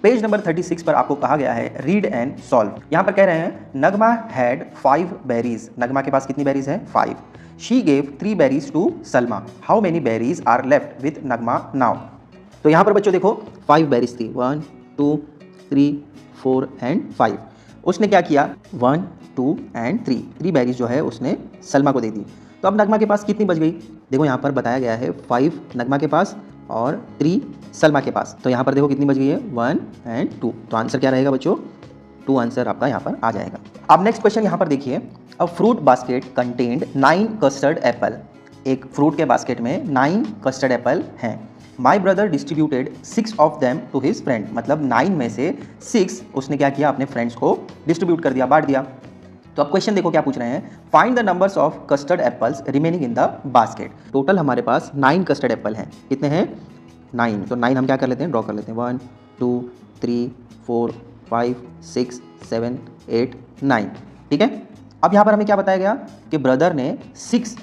Page number 36 पर आपको कहा गया है रीड एंड सॉल्व। यहाँ पर कह रहे हैं नगमा हैड 5 बेरीज। नगमा के पास कितनी बेरीज है? 5। She gave 3 berries to Salma. How many berries are left with Nagma now? तो यहाँ पर बच्चों देखो 5 बेरीज थी, 1 2 3 4 एंड 5। उसने क्या किया? 1 2 एंड 3 बेरीज जो है उसने सलमा को दे दी। तो अब नगमा के पास कितनी बच गई? देखो यहाँ पर बताया गया है 5 नगमा के पास और 3 सलमा के पास। तो यहाँ पर देखो कितनी बच गई है? 1 एंड 2। तो आंसर क्या रहेगा बच्चों? 2 आंसर आपका यहाँ पर आ जाएगा। अब नेक्स्ट क्वेश्चन यहाँ पर देखिए, a fruit basket contained 9 custard apple. एक फ्रूट के बास्केट में 9 कस्टर्ड एप्पल हैं। My brother distributed 6 of them to his friend. मतलब 9 में से 6 उसने क्या किया? अपने फ्रेंड्स को डिस्ट्रीब्यूट कर दिया, बांट दिया। तो अब क्वेश्चन देखो क्या पूछ रहे हैं, find the numbers of custard apples remaining in the basket. Total हमारे पास 9 कस्टर्ड एप्पल हैं। कितने हैं? 9। तो 9 हम क्या कर लेते हैं? ड्रॉ कर लेते हैं। 1 2 3 4 5 6 7 8 9। ठीक है। अब यहाँ पर हमें क्या बताया गया कि ब्रदर ने 6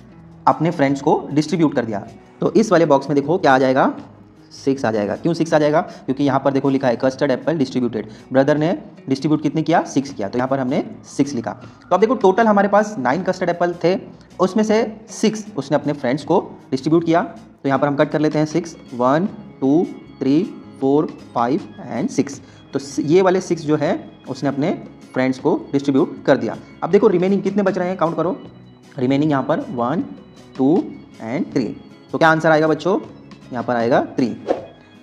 अपने फ्रेंड्स को डिस्ट्रीब्यूट कर दिया। तो इस वाले बॉक्स में देखो क्या आ जाएगा? 6 आ जाएगा। क्यों 6 आ जाएगा? क्योंकि यहाँ पर देखो लिखा है कस्टर्ड एप्पल डिस्ट्रीब्यूटेड। ब्रदर ने डिस्ट्रीब्यूट कितने किया? 6 किया। तो यहाँ पर हमने 6 लिखा। तो अब देखो टोटल हमारे पास 9 कस्टर्ड एप्पल थे, उसमें से 6 उसने अपने फ्रेंड्स को डिस्ट्रीब्यूट किया। तो यहाँ पर हम कट कर लेते हैं 6, 1 2 3 4 5 एंड 6। तो ये वाले 6 जो है उसने अपने फ्रेंड्स को डिस्ट्रीब्यूट कर दिया। अब देखो रिमेनिंग कितने बच रहे हैं? काउंट करो। रिमेनिंग यहाँ पर 1 2 एंड 3। तो क्या आंसर आएगा बच्चों? यहाँ पर आएगा 3।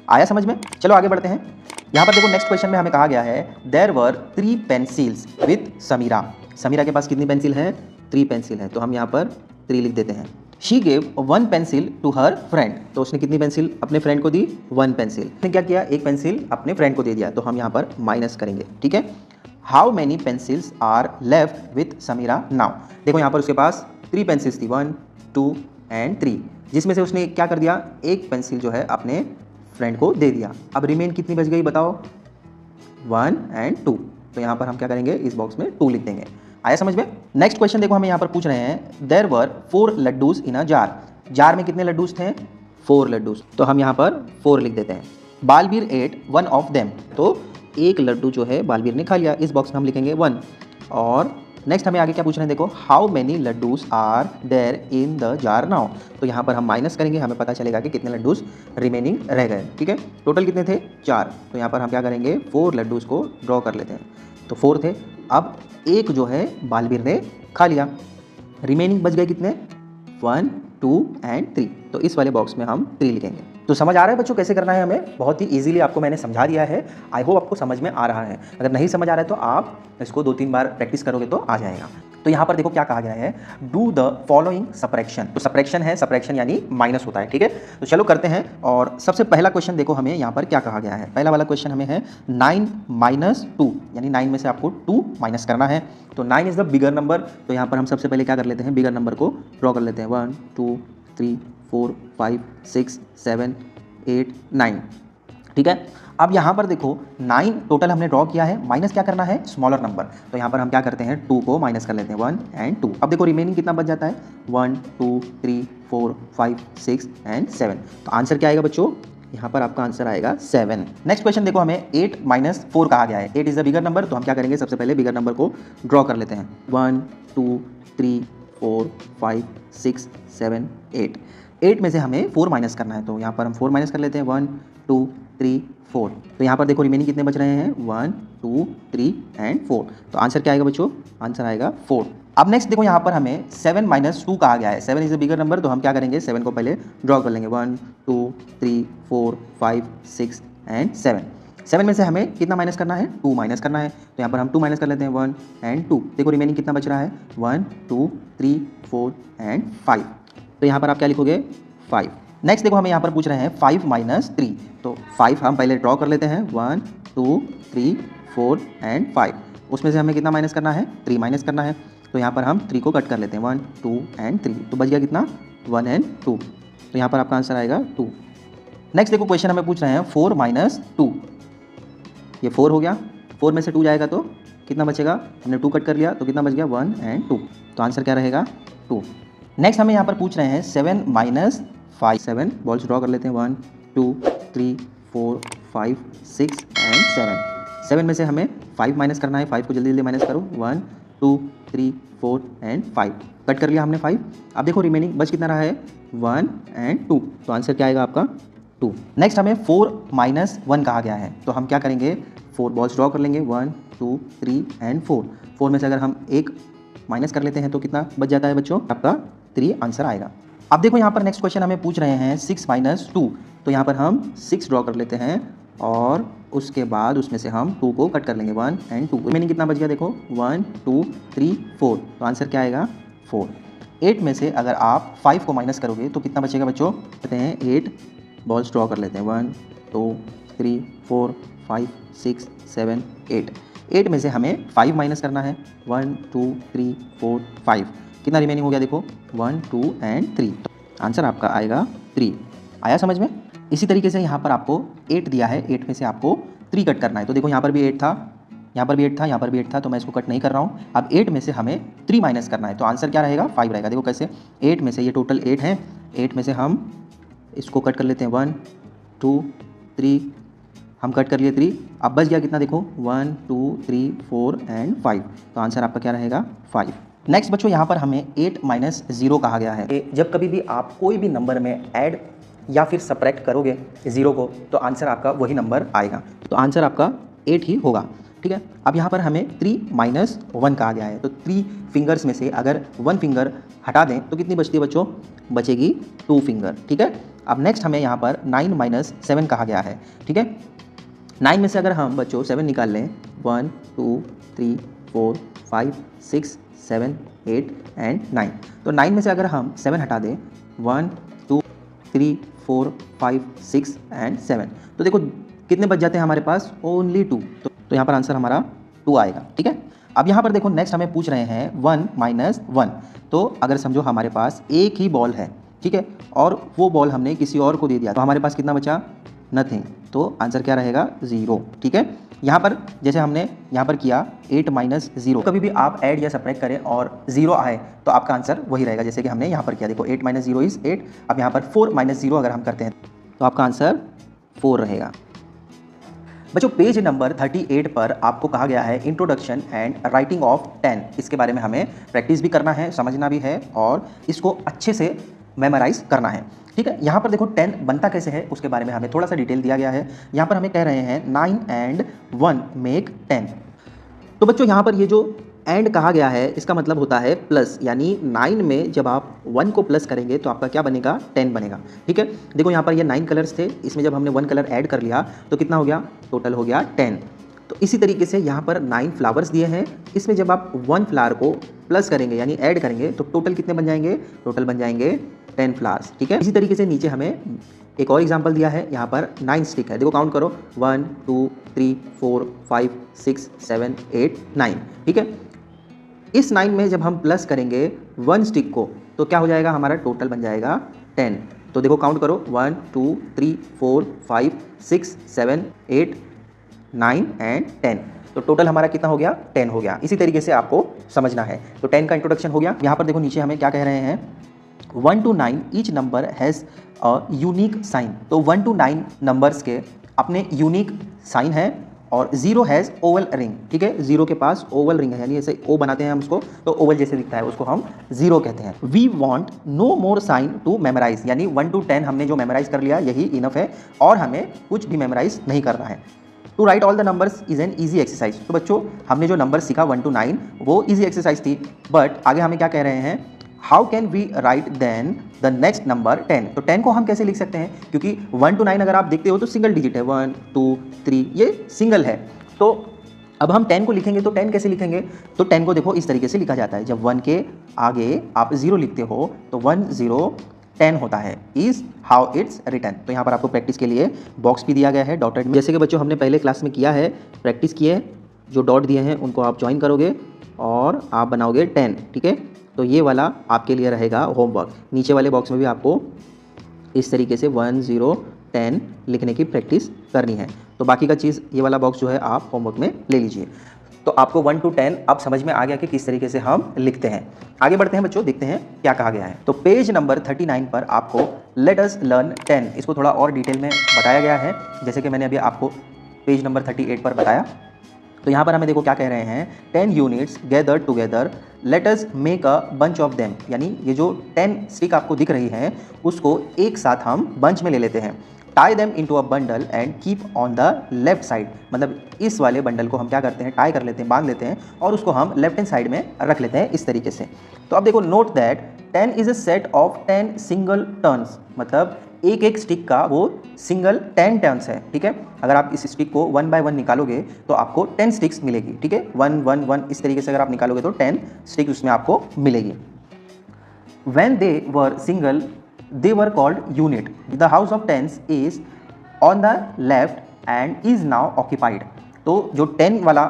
आया समझ में? चलो आगे बढ़ते हैं। यहाँ पर देखो नेक्स्ट क्वेश्चन में हमें कहा गया है there were 3 pencils with Samira. Samira के पास कितनी पेंसिल है? 3 पेंसिल है। तो हम यहाँ पर 3 लिख देते हैं। She gave 1 pencil to her friend. तो उसने कितनी पेंसिल अपने फ्रेंड को दी? 1 पेंसिल। उसने क्या किया? 1 पेंसिल अपने फ्रेंड को दे दिया। तो हम यहाँ पर माइनस करेंगे। ठीक है। How many pencils are left with Samira now? देखो यहाँ पर उसके पास 3 पेंसिल्स थी, 1 2 एंड 3, जिसमें से उसने क्या कर दिया? 1 पेंसिल जो है अपने फ्रेंड को दे दिया। अब रिमेन कितनी बच गई बताओ? 1 एंड 2। तो यहाँ पर हम क्या करेंगे? इस बॉक्स में 2 लिख देंगे। आया समझ में? नेक्स्ट क्वेश्चन देखो हमें यहाँ पर पूछ रहे हैं there were 4 laddoos in a jar. Jar में कितने लड्डूज थे? 4 लड्डूज। तो हम यहाँ पर 4 लिख देते हैं। Balveer ate 1 of them. तो 1 लड्डू जो है बालवीर ने खा लिया। इस बॉक्स में हम लिखेंगे 1। और नेक्स्ट हमें आगे क्या पूछ रहे हैं देखो, how many laddoos are there in the jar now. तो यहाँ पर हम माइनस करेंगे, हमें पता चलेगा कि कितने लड्डूज रिमेनिंग रह गए। ठीक है। टोटल कितने थे? 4। तो यहाँ पर हम क्या करेंगे? 4 लड्डूज को ड्रॉ कर लेते हैं। तो 4 थे। अब 1 जो है बालवीर ने खा लिया। रिमेनिंग बच गए कितने? 1 2 एंड 3। तो इस वाले बॉक्स में हम 3 लिखेंगे। तो समझ आ रहा है बच्चों कैसे करना है हमें? बहुत ही इजीली आपको मैंने समझा दिया है। आई होप आपको समझ में आ रहा है। अगर नहीं समझ आ रहा है तो आप इसको 2-3 बार प्रैक्टिस करोगे तो आ जाएगा। तो यहाँ पर देखो क्या कहा गया है, डू द फॉलोइंग सब्ट्रैक्शन। तो सब्ट्रैक्शन है, सब्ट्रैक्शन यानी माइनस होता है। ठीक है। तो चलो करते हैं। और सबसे पहला क्वेश्चन देखो हमें यहाँ पर क्या कहा गया है। पहला वाला क्वेश्चन हमें है 9 माइनस 2, यानी 9 में से आपको 2 माइनस करना है। तो 9 इज द बिगर नंबर। तो यहाँ पर हम सबसे पहले क्या कर लेते हैं? बिगर नंबर को ड्रॉ कर लेते हैं। 1 2 3 4 5 6 7 8 9। ठीक है। अब यहाँ पर देखो 9 टोटल हमने ड्रॉ किया है, माइनस क्या करना है? Smaller number. तो यहाँ पर हम क्या करते हैं? 2 को माइनस कर लेते हैं, 1 एंड 2। अब देखो रिमेनिंग कितना बच जाता है? 1 2 3 4 5 6 एंड 7। तो आंसर क्या आएगा बच्चों? यहाँ पर आपका आंसर आएगा 7। नेक्स्ट क्वेश्चन देखो हमें 8 माइनस 4 कहा गया है। 8 इज द बिगर नंबर। तो हम क्या करेंगे? सबसे पहले बिगर नंबर को ड्रॉ कर लेते हैं। 1 2 3 4 5 6 7 8। 8 में से हमें 4 माइनस करना है। तो यहाँ पर हम 4 माइनस कर लेते हैं। 1 2 3 4। तो यहाँ पर देखो रिमेनिंग कितने बच रहे हैं? 1 2 3 एंड 4। तो आंसर क्या आएगा बच्चों? आंसर आएगा 4। अब नेक्स्ट देखो यहाँ पर हमें 7 माइनस 2 कहा गया है। 7 इज अ बिगर नंबर। तो हम क्या करेंगे? 7 को पहले ड्रॉ कर लेंगे। 1 2 3 4 5 6 एंड 7। 7 में से हमें कितना माइनस करना है? 2 माइनस करना है। तो यहाँ पर हम 2 माइनस कर लेते हैं। 1 एंड 2। देखो रिमेनिंग कितना बच रहा है? 1 2 3 4 एंड 5। तो यहाँ पर आप क्या लिखोगे? 5। नेक्स्ट देखो हमें यहाँ पर पूछ रहे हैं 5 माइनस 3। तो 5 हम पहले ड्रॉ कर लेते हैं। 1 2 3 4 एंड 5। उसमें से हमें कितना माइनस करना है? 3 माइनस करना है। तो यहाँ पर हम 3 को कट कर लेते हैं। 1 2 एंड 3। तो बच गया कितना? 1 एंड 2। तो यहाँ पर आपका आंसर आएगा 2। नेक्स्ट देखो क्वेश्चन हमें पूछ रहे हैं 4 माइनस 2। ये 4 हो गया। 4 में से 2 जाएगा तो कितना बचेगा? हमने 2 कट कर लिया तो कितना बच गया? 1 एंड 2। तो आंसर क्या रहेगा? 2। नेक्स्ट हमें यहाँ पर पूछ रहे हैं 7 माइनस 5। 7 बॉल्स ड्रॉ कर लेते हैं। 1 2 3 4 5, 6 एंड 7। 7 में से हमें 5 माइनस करना है, 5 को जल्दी जल्दी माइनस करो, 1, 2, 3, 4 एंड 5। कट कर लिया हमने 5। अब देखो रिमेनिंग बच कितना रहा है, 1 एंड 2। तो आंसर क्या आएगा आपका 2। नेक्स्ट हमें 4 माइनस 1 कहा गया है, तो हम क्या करेंगे, 4 बॉल्स ड्रॉ कर लेंगे, 1, 2, 3 एंड 4। 4 में से अगर हम एक माइनस कर लेते हैं तो कितना बच जाता है बच्चों, आपका 3 आंसर आएगा। अब देखो यहाँ पर नेक्स्ट क्वेश्चन हमें पूछ रहे हैं 6 माइनस 2, तो यहाँ पर हम 6 ड्रॉ कर लेते हैं और उसके बाद उसमें से हम 2 को कट कर लेंगे, 1 एंड 2। रिमेनिंग कितना बच गया देखो, 1, 2, 3, 4। तो आंसर क्या आएगा 4। 8 में से अगर आप 5 को माइनस करोगे तो कितना बचेगा बच्चों, कहते हैं 8 बॉल्स ड्रॉ कर लेते हैं, 1, 2, 3, 4, 5, 6, 7, 8। 8 में से हमें 5 माइनस करना है, 1, 2, 3, 4, 5। कितना रिमेनिंग हो गया देखो, 1, 2 एंड 3। आंसर आपका आएगा 3। आया समझ में। इसी तरीके से यहाँ पर आपको 8 दिया है, 8 में से आपको 3 कट करना है। तो देखो यहाँ पर भी 8 था, यहाँ पर भी 8 था, यहाँ पर भी 8 था, तो मैं इसको कट नहीं कर रहा हूँ। अब 8 में से हमें 3 माइनस करना है, तो आंसर क्या रहेगा 5 रहेगा। देखो कैसे, 8 में से ये टोटल 8 है, 8 में से हम इसको कट कर लेते हैं, 1, 2, 3, हम कट कर लिए 3। अब बच गया कितना देखो, 1, 2, 3, 4 एंड 5। तो आंसर आपका क्या रहेगा 5। नेक्स्ट बच्चों यहाँ पर हमें 8 माइनस 0 कहा गया है। जब कभी भी आप कोई भी नंबर में ऐड या फिर सब्ट्रैक्ट करोगे 0 को, तो आंसर आपका वही नंबर आएगा। तो आंसर आपका 8 ही होगा, ठीक है। अब यहाँ पर हमें 3 माइनस 1 कहा गया है, तो 3 फिंगर्स में से अगर 1 फिंगर हटा दें तो कितनी बचती है बच्चों, बचेगी 2 फिंगर, ठीक है। अब नेक्स्ट हमें यहाँ पर 9 माइनस 7 कहा गया है, ठीक है। 9 में से अगर हम बच्चों 7 निकाल लें, 1, 2, 3, 4, 5, 6, 7, 8 एंड 9। तो 9 में से अगर हम 7 हटा दें, 1, 2, 3, 4, 5, 6 एंड 7, तो देखो कितने बच जाते हैं हमारे पास, ओनली 2। तो यहाँ पर आंसर हमारा 2 आएगा, ठीक है। अब यहाँ पर देखो नेक्स्ट हमें पूछ रहे हैं 1 माइनस 1। तो अगर समझो हमारे पास एक ही बॉल है, ठीक है, और वो बॉल हमने किसी और को दे दिया, तो हमारे पास कितना बचा, नथिंग। तो आंसर क्या रहेगा 0, ठीक है। यहाँ पर जैसे हमने यहाँ पर किया 8 माइनस 0, कभी भी आप ऐड या सब्ट्रैक्ट करें और 0 आए तो आपका आंसर वही रहेगा जैसे कि हमने यहाँ पर किया। देखो 8 माइनस 0 इज़ 8। अब यहाँ पर 4 माइनस 0 अगर हम करते हैं तो आपका आंसर 4 रहेगा। बच्चों पेज नंबर 38 पर आपको कहा गया है इंट्रोडक्शन एंड राइटिंग ऑफ 10। इसके बारे में हमें प्रैक्टिस भी करना है, समझना भी है और इसको अच्छे से मेमोराइज करना है, ठीक है। यहाँ पर देखो 10 बनता कैसे है उसके बारे में हमें थोड़ा सा डिटेल दिया गया है। यहाँ पर हमें कह रहे हैं 9 एंड 1 मेक 10। तो बच्चों यहाँ पर ये जो एंड कहा गया है इसका मतलब होता है प्लस, यानी 9 में जब आप 1 को प्लस करेंगे तो आपका क्या बनेगा, 10 बनेगा, ठीक है। देखो यहाँ पर ये 9 कलर्स थे, इसमें जब हमने 1 कलर ऐड कर लिया तो कितना हो गया, टोटल हो गया 10। तो इसी तरीके से यहाँ पर 9 फ्लावर्स दिए हैं, इसमें जब आप 1 फ्लावर को प्लस करेंगे यानी ऐड करेंगे तो टोटल कितने बन जाएंगे, टोटल बन जाएंगे 10 फ्लावर्स, ठीक है। इसी तरीके से नीचे हमें एक और एग्जांपल दिया है, यहाँ पर 9 स्टिक है। देखो काउंट करो, 1, 2, 3, 4, 5, 6, 7, 8, 9, ठीक है। इस 9 में जब हम प्लस करेंगे 1 स्टिक को तो क्या हो जाएगा, हमारा टोटल बन जाएगा 10। तो देखो काउंट करो, 1, 2, 3, 4, 5, 6, 7, 8, 9 एंड 10। तो टोटल हमारा कितना हो गया, 10 हो गया। इसी तरीके से आपको समझना है। तो 10 का इंट्रोडक्शन हो गया। यहाँ पर देखो नीचे हमें क्या कह रहे हैं, 1 to 9 each number has a unique sign. तो 1 to 9 नंबर्स के अपने यूनिक साइन है और 0 हैज़ ओवल रिंग, ठीक है। 0 के पास ओवल रिंग है, यानी ऐसे ओ बनाते हैं हम उसको, तो ओवल जैसे दिखता है उसको हम 0 कहते हैं। We want no more sign to memorize, यानी 1 to 10 हमने जो मेमोराइज कर लिया यही इनफ है और हमें कुछ भी मेमोराइज नहीं करना है। To write all the numbers is an easy exercise. तो बच्चों हमने जो नंबर सीखा 1 to 9 वो ईजी एक्सरसाइज थी, बट आगे हमें क्या कह रहे हैं, how can we write then the next number 10। तो 10 को हम कैसे लिख सकते हैं, क्योंकि 1 to 9 अगर आप देखते हो तो सिंगल डिजिट है, 1, 2, 3 ये सिंगल है। तो अब हम 10 को लिखेंगे तो 10 कैसे लिखेंगे, तो 10 को देखो इस तरीके से लिखा जाता है, जब 1 के आगे आप 0 लिखते हो तो 1, 0, 10 होता है, इज हाउ इट्स रिटन। तो यहाँ पर आपको प्रैक्टिस के लिए बॉक्स भी दिया गया है डॉटेड में, जैसे कि बच्चों हमने पहले क्लास में किया है, प्रैक्टिस किए, जो डॉट दिए हैं उनको आप ज्वाइन करोगे और आप बनाओगे 10, ठीक है। तो ये वाला आपके लिए रहेगा होमवर्क। नीचे वाले बॉक्स में भी आपको इस तरीके से 1, 0, 10 लिखने की प्रैक्टिस करनी है। तो बाकी का चीज़ ये वाला बॉक्स जो है आप होमवर्क में ले लीजिए। तो तो आपको 1 to 10 अब समझ में आ गया कि किस तरीके से हम लिखते हैं। आगे बढ़ते हैं बच्चों, देखते हैं क्या कहा गया है। तो पेज नंबर 39 पर आपको लेट अस लर्न 10 इसको थोड़ा और डिटेल में बताया गया है, जैसे कि मैंने अभी आपको पेज नंबर 38 पर बताया। तो यहाँ पर हमें देखो क्या कह रहे हैं, 10 units gather together let us make a bunch of them, यानी ये जो 10 स्टिक आपको दिख रही है उसको एक साथ हम बंच में ले लेते हैं। Tie them into a bundle and keep on the left side, मतलब इस वाले बंडल को हम क्या करते हैं, टाई कर लेते हैं, बांध लेते हैं और उसको हम लेफ्ट हैंड साइड में रख लेते हैं इस तरीके से। तो अब देखो, note that 10 is a set of 10 single turns, मतलब एक एक स्टिक का वो सिंगल 10 टर्न्स है, ठीक है। अगर आप इस स्टिक को 1 बाय 1 निकालोगे तो आपको 10 स्टिक्स मिलेगी, ठीक है। 1 1 1 इस तरीके से अगर आप निकालोगे तो 10 स्टिक उसमें आपको मिलेगी। When they were single, they were called unit. The house of tens is on the left and is now occupied. तो जो 10 वाला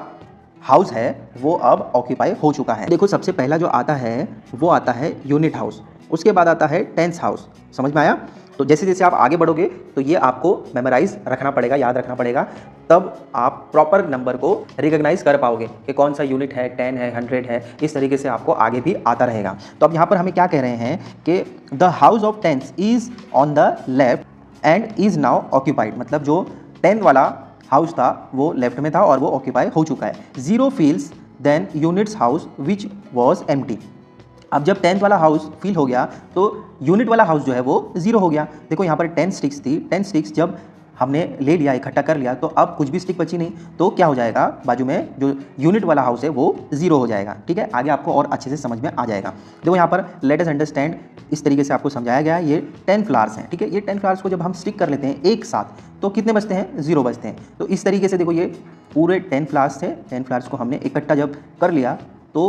हाउस है वो अब ऑक्यूपाई हो चुका है। देखो, सबसे पहला जो आता है वो आता है यूनिट हाउस, उसके बाद आता है टेंस हाउस। समझ में आया? तो जैसे जैसे आप आगे बढ़ोगे तो ये आपको मेमोराइज रखना पड़ेगा, याद रखना पड़ेगा, तब आप प्रॉपर नंबर को रिकॉग्नाइज कर पाओगे कि कौन सा यूनिट है, 10 है, 100 है। इस तरीके से आपको आगे भी आता रहेगा। तो अब यहाँ पर हमें क्या कह रहे हैं कि the house of tens is on the left and is now occupied, मतलब जो 10 वाला हाउस था वो लेफ्ट में था और वो ऑक्यूपाई हो चुका है। 0 feels then units house which was empty. अब जब 10th वाला हाउस फिल हो गया तो यूनिट वाला हाउस जो है वो 0 हो गया। देखो यहाँ पर 10 स्टिक्स थी, 10 स्टिक्स जब हमने ले लिया, इकट्ठा कर लिया, तो अब कुछ भी स्टिक बची नहीं, तो क्या हो जाएगा, बाजू में जो यूनिट वाला हाउस है वो 0 हो जाएगा, ठीक है। आगे आपको और अच्छे से समझ में आ जाएगा। देखो यहाँ पर लेट अस अंडरस्टैंड इस तरीके से आपको समझाया गया है। ये 10 फ्लावर्स हैं, ठीक है। ये 10 फ्लावर्स को जब हम स्टिक कर लेते हैं एक साथ तो कितने बचते हैं, 0 बचते हैं। तो इस तरीके से देखो, ये पूरे 10 फ्लावर्स थे, 10 फ्लावर्स को हमने इकट्ठा जब कर लिया तो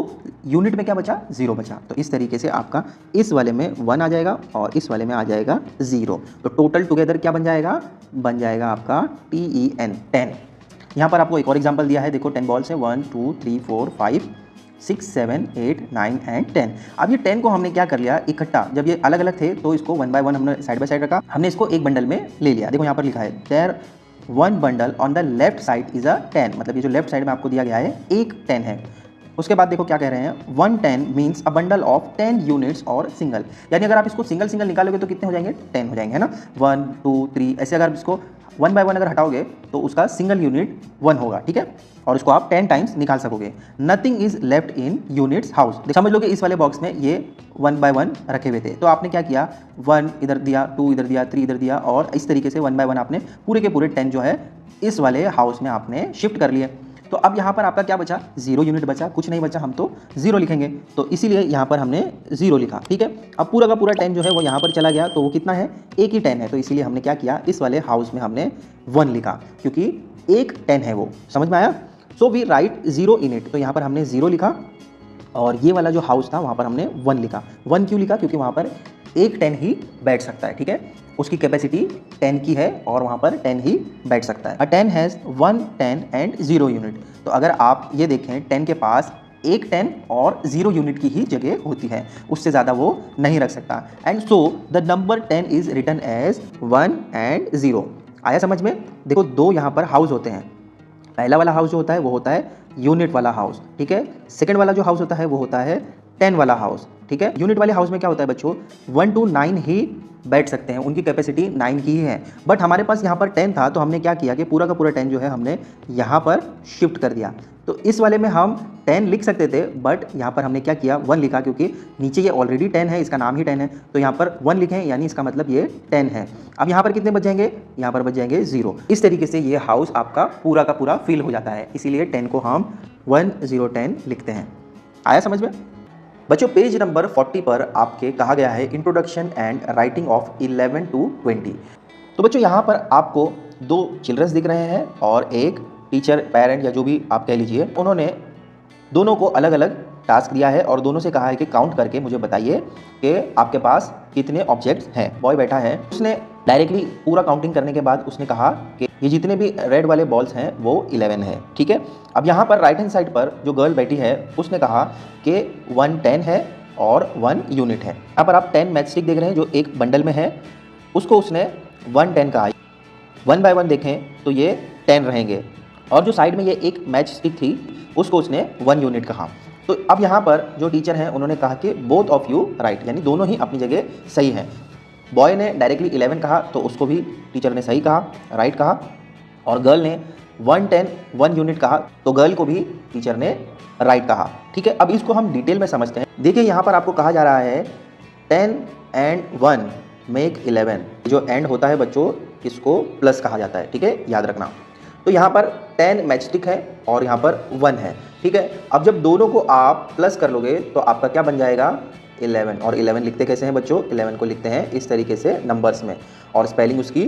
यूनिट में क्या बचा, 0 बचा। तो इस तरीके से आपका इस वाले में 1 आ जाएगा और इस वाले में आ जाएगा 0। तो टोटल टुगेदर क्या बन जाएगा, बन जाएगा आपका TEN 10। यहाँ पर आपको एक और एग्जांपल दिया है, देखो 10 बॉल्स है, 1 2 3 4 5 6 7 8 9 एंड 10। अब ये 10 को हमने क्या कर लिया, इकट्ठा, जब ये अलग अलग थे तो इसको 1 बाय 1 हमने साइड बाय साइड रखा, हमने इसको एक बंडल में ले लिया। देखो यहाँ पर लिखा है there 1 bundle on the left side is a 10, मतलब ये जो लेफ्ट साइड में आपको दिया गया है एक 10 है। उसके बाद देखो क्या कह रहे हैं, 110 means a bundle of 10 units और सिंगल, यानी अगर आप इसको सिंगल सिंगल निकालोगे तो कितने हो जाएंगे, 10 हो जाएंगे, है ना। 1 2 3 ऐसे अगर इसको 1 बाय 1 अगर हटाओगे तो उसका सिंगल यूनिट 1 होगा, ठीक है। और इसको आप 10 टाइम्स निकाल सकोगे। Nothing is left in units house. समझ लो कि इस वाले बॉक्स में ये 1 बाय 1 रखे हुए थे, तो आपने क्या किया, 1 इधर दिया, 2 इधर दिया, 3 इधर दिया, और इस तरीके से 1 बाय 1 आपने पूरे के पूरे 10 जो है इस वाले हाउस में आपने शिफ्ट कर लिए। तो अब यहाँ पर आपका क्या बचा, 0 यूनिट बचा, कुछ नहीं बचा, हम तो 0 लिखेंगे, तो इसीलिए यहाँ पर हमने 0 लिखा, ठीक है। अब पूरा का पूरा 10 जो है वो यहाँ पर चला गया, तो वो कितना है, एक ही 10 है, तो इसीलिए हमने क्या किया, इस वाले हाउस में हमने 1 लिखा, क्योंकि एक 10 है वो। समझ में आया? So we write 0 in it, तो यहाँ पर हमने 0 लिखा और ये वाला जो हाउस था वहाँ पर हमने 1 लिखा। 1 क्यों लिखा, क्योंकि वहाँ पर एक 10 ही बैठ सकता है, ठीक है। उसकी कैपेसिटी 10 की है और वहाँ पर 10 ही बैठ सकता है। अ 10 हैज़ 1 10 एंड 0 यूनिट। तो अगर आप ये देखें, 10 के पास एक 10 और 0 यूनिट की ही जगह होती है, उससे ज़्यादा वो नहीं रख सकता। And so the number 10 is written as 1 and 0। आया समझ में? देखो, 2 यहाँ पर हाउस होते हैं। पहला वाला हाउस जो होता है वो होता है यूनिट वाला हाउस, ठीक है। सेकंड वाला जो हाउस होता है वो होता है 10 वाला हाउस, ठीक है। यूनिट वाले हाउस में क्या होता है बच्चों, 1 to 9 ही बैठ सकते हैं, उनकी कैपेसिटी 9 की ही है। बट हमारे पास यहाँ पर 10 था, तो हमने क्या किया कि पूरा का पूरा 10 जो है हमने यहाँ पर शिफ्ट कर दिया। तो इस वाले में हम 10 लिख सकते थे, बट यहाँ पर हमने क्या किया, 1 लिखा, क्योंकि नीचे ये ऑलरेडी 10 है, इसका नाम ही 10 है, तो यहाँ पर 1 लिखें, यानी इसका मतलब ये 10 है। अब यहाँ पर कितने बच जाएंगे, यहाँ पर बच जाएंगे 0। इस तरीके से ये हाउस आपका पूरा का पूरा फिल हो जाता है, इसीलिए 10 को हम 1 0 10 लिखते हैं। आया समझ में? बच्चों, पेज नंबर 40 पर आपके कहा गया है introduction and writing of 11 to 20। तो बच्चों, यहाँ पर आपको 2 चिल्ड्रंस दिख रहे हैं और एक टीचर, पेरेंट या जो भी आप कह लीजिए, उन्होंने दोनों को अलग अलग टास्क दिया है और दोनों से कहा है कि काउंट करके मुझे बताइए कि आपके पास कितने ऑब्जेक्ट्स हैं। बॉय बैठा है, उसने डायरेक्टली पूरा काउंटिंग करने के बाद उसने कहा कि ये जितने भी रेड वाले बॉल्स हैं वो 11 है, ठीक है। अब यहाँ पर राइट हैंड साइड पर जो गर्ल बैठी है उसने कहा कि 1 10 है और 1 यूनिट है। यहाँ पर आप 10 मैच स्टिक देख रहे हैं जो एक बंडल में है, उसको उसने 1 10 कहा। 1 बाय 1 देखें तो ये 10 रहेंगे, और जो साइड में ये एक मैच स्टिक थी उसको उसने 1 यूनिट कहा। तो अब यहाँ पर जो टीचर हैं उन्होंने कहा कि बोथ ऑफ यू राइट, यानी दोनों ही अपनी जगह सही हैं। बॉय ने डायरेक्टली 11 कहा तो उसको भी टीचर ने सही कहा, राइट कहा, और गर्ल ने 110 1 यूनिट कहा तो गर्ल को भी टीचर ने राइट कहा। ठीक है, अब इसको हम डिटेल में समझते हैं। देखिए यहाँ पर आपको कहा जा रहा है 10 and 1 मेक 11। जो एंड होता है बच्चों इसको प्लस कहा जाता है, ठीक है, याद रखना। तो यहाँ पर 10 मैचस्टिक है और यहाँ पर 1 है, ठीक है। अब जब दोनों को आप प्लस कर लोगे तो आपका क्या बन जाएगा 11। और 11 लिखते कैसे हैं बच्चों, 11 को लिखते हैं इस तरीके से नंबर्स में, और स्पेलिंग उसकी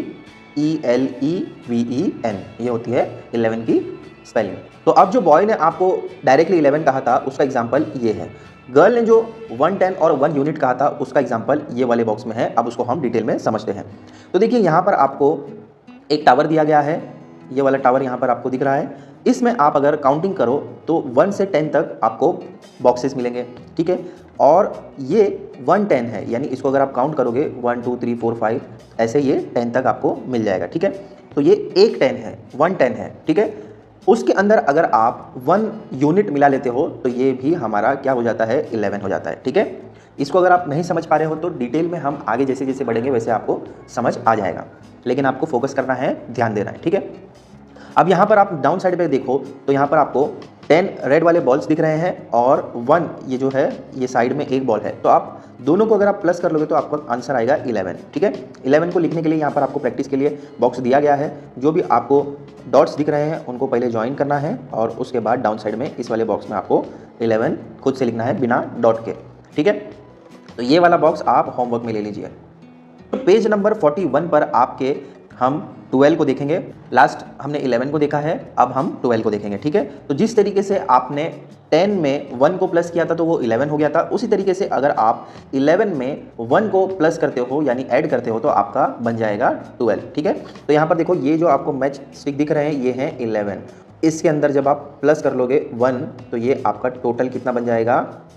ELEVEN, ये होती है 11 की स्पेलिंग। तो अब जो बॉय ने आपको डायरेक्टली 11 कहा था उसका एग्जाम्पल ये है। गर्ल ने जो 110 और 1 यूनिट कहा था उसका एग्जाम्पल ये वाले बॉक्स में है। अब उसको हम डिटेल में समझते हैं। तो देखिए यहाँ पर आपको एक टावर दिया गया है, ये वाला टावर यहाँ पर आपको दिख रहा है। इसमें आप अगर काउंटिंग करो तो 1 से 10 तक आपको बॉक्सेस मिलेंगे, ठीक है। और ये 110 है, यानी इसको अगर आप काउंट करोगे 1 2 3 4 5 ऐसे ये 10 तक आपको मिल जाएगा, ठीक है। तो ये एक 10 है, 110 है, ठीक है। उसके अंदर अगर आप 1 यूनिट मिला लेते हो तो ये भी हमारा क्या हो जाता है 11 हो जाता है, ठीक है। इसको अगर आप नहीं समझ पा रहे हो तो डिटेल में हम आगे जैसे जैसे बढ़ेंगे वैसे आपको समझ आ जाएगा, लेकिन आपको फोकस करना है, ध्यान देना है, ठीक है। अब यहाँ पर आप डाउन साइड पे देखो तो यहाँ पर आपको 10 रेड वाले बॉल्स दिख रहे हैं और 1 ये जो है ये साइड में एक बॉल है। तो आप दोनों को अगर आप प्लस कर लोगे तो आपका आंसर आएगा 11, ठीक है। 11 को लिखने के लिए यहाँ पर आपको प्रैक्टिस के लिए बॉक्स दिया गया है। जो भी आपको डॉट्स दिख रहे हैं उनको पहले ज्वाइन करना है और उसके बाद डाउन साइड में इस वाले बॉक्स में आपको 11 खुद से लिखना है बिना डॉट के, ठीक है। तो ये वाला बॉक्स आप होमवर्क में ले लीजिए। तो पेज नंबर 41 पर आपके हम 12 को देखेंगे। लास्ट हमने 11 को देखा है, अब हम 12 को देखेंगे, ठीक है। तो जिस तरीके से आपने 10 में 1 को प्लस किया था तो वो 11 हो गया था, उसी तरीके से अगर आप 11 में 1 को प्लस करते हो यानी ऐड करते हो तो आपका बन जाएगा 12, ठीक है। तो यहाँ पर देखो ये जो आपको मैच स्टिक दिख रहे हैं ये हैं 11। इसके अंदर जब आप प्लस कर लोगे 1 तो ये आपका टोटल कितना बन जाएगा,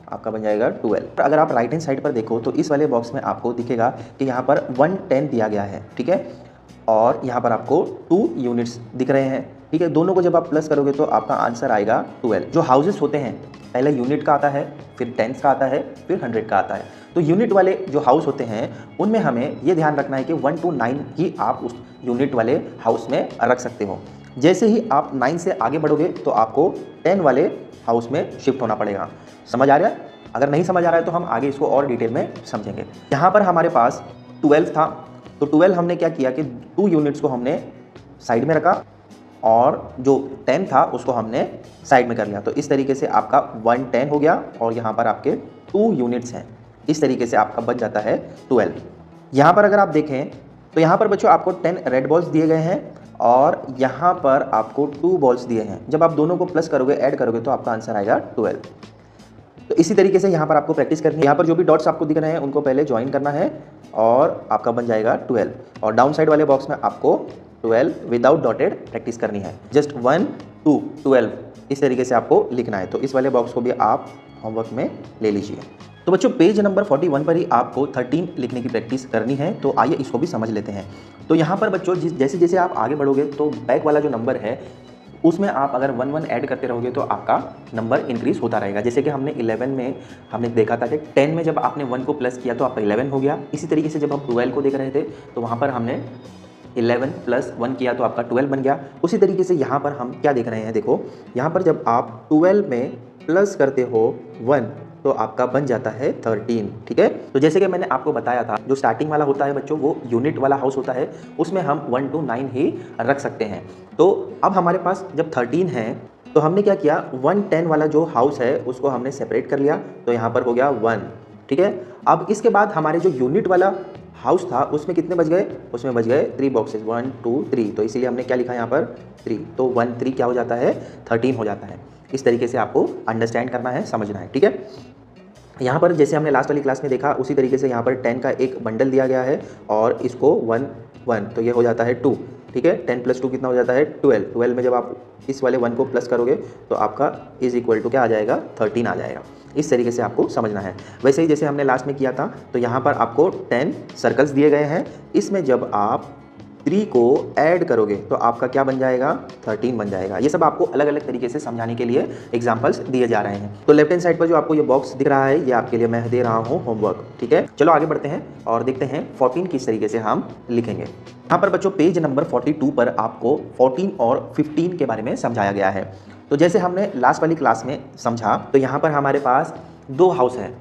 आपका बन जाएगा 12। अगर आप राइट हैंड साइड पर देखो तो इस वाले बॉक्स में आपको दिखेगा कि यहाँ पर 110 दिया गया है, ठीक है, और यहाँ पर आपको 2 यूनिट्स दिख रहे हैं, ठीक है। दोनों को जब आप प्लस करोगे तो आपका आंसर आएगा 12। जो हाउसेस होते हैं पहले यूनिट का आता है, फिर टेंस का आता है, फिर 100 का आता है। तो यूनिट वाले जो हाउस होते हैं उनमें हमें ये ध्यान रखना है कि 1 to 9 ही आप उस यूनिट वाले हाउस में रख सकते हो। जैसे ही आप 9 से आगे बढ़ोगे तो आपको 10 वाले हाउस में शिफ्ट होना पड़ेगा। समझ आ रहा है? अगर नहीं समझ आ रहा है तो हम आगे इसको और डिटेल में समझेंगे। यहाँ पर हमारे पास 12 था, तो 12 हमने क्या किया कि 2 यूनिट्स को हमने साइड में रखा और जो 10 था उसको हमने साइड में कर लिया। तो इस तरीके से आपका 110 हो गया और यहाँ पर आपके 2 यूनिट्स हैं। इस तरीके से आपका बच जाता है 12। यहाँ पर अगर आप देखें तो यहाँ पर बच्चों आपको 10 रेड बॉल्स दिए गए हैं और यहाँ पर आपको 2 बॉल्स दिए हैं। जब आप दोनों को प्लस करोगे, ऐड करोगे तो आपका आंसर आएगा 12। तो इसी तरीके से यहाँ पर आपको प्रैक्टिस करनी है। यहाँ पर जो भी डॉट्स आपको दिख रहे हैं उनको पहले ज्वाइन करना है और आपका बन जाएगा 12। और डाउन साइड वाले बॉक्स में आपको 12 विदाउट डॉटेड प्रैक्टिस करनी है। जस्ट 1 2 12 इस तरीके से आपको लिखना है। तो इस वाले बॉक्स को भी आप होमवर्क में ले लीजिए। तो बच्चों पेज नंबर 41 पर ही आपको 13 लिखने की प्रैक्टिस करनी है। तो आइए इसको भी समझ लेते हैं। तो यहाँ पर बच्चों जैसे जैसे आप आगे बढ़ोगे तो बैक वाला जो नंबर है उसमें आप अगर 1 1 ऐड करते रहोगे तो आपका नंबर इंक्रीज होता रहेगा। जैसे कि हमने 11 में हमने देखा था कि 10 में जब आपने 1 को प्लस किया तो आपका 11 हो गया। इसी तरीके से जब हम 12 को देख रहे थे तो वहाँ पर हमने 11 प्लस 1 किया तो आपका 12 बन गया। उसी तरीके से यहाँ पर हम क्या देख रहे हैं, देखो यहाँ पर जब आप 12 में प्लस करते हो 1 तो आपका बन जाता है 13, ठीक है। तो जैसे कि मैंने आपको बताया था जो स्टार्टिंग वाला होता है बच्चों वो यूनिट वाला हाउस होता है, उसमें हम 1 to 9 ही रख सकते हैं। तो अब हमारे पास जब 13 है तो हमने क्या किया, 110 वाला जो हाउस है उसको हमने सेपरेट कर लिया तो यहाँ पर हो गया 1, ठीक है। अब इसके बाद हमारे जो यूनिट वाला हाउस था उसमें कितने बच गए, उसमें बच गए 3 बॉक्सेस 1 2 3। तो इसीलिए हमने क्या लिखा यहाँ पर 3। तो 1 3 क्या हो जाता है 13 हो जाता है। इस तरीके से आपको अंडरस्टैंड करना है, समझना है, ठीक है। यहाँ पर जैसे हमने लास्ट वाली क्लास में देखा उसी तरीके से यहाँ पर 10 का एक बंडल दिया गया है और इसको 1 1 तो ये हो जाता है 2, ठीक है। 10 + 2 कितना हो जाता है 12। 12 में जब आप इस वाले 1 को प्लस करोगे तो आपका इज इक्वल टू क्या आ जाएगा 13 आ जाएगा। इस तरीके से आपको समझना है। वैसे ही जैसे हमने लास्ट में किया था तो यहाँ पर आपको 10 सर्कल्स दिए गए हैं। इसमें जब आप 3 को ऐड करोगे तो आपका क्या बन जाएगा, 13 बन जाएगा। ये सब आपको अलग अलग तरीके से समझाने के लिए एग्जांपल्स दिए जा रहे हैं। तो लेफ्ट हैंड साइड पर जो आपको ये बॉक्स दिख रहा है, ये आपके लिए मैं दे रहा हूँ होमवर्क, ठीक है। चलो आगे बढ़ते हैं और देखते हैं 14 किस तरीके से हम लिखेंगे। यहाँ पर बच्चों पेज नंबर 42 पर आपको 14 और 15 के बारे में समझाया गया है। तो जैसे हमने लास्ट वाली क्लास में समझा, तो यहाँ पर हमारे पास 2 हाउस है,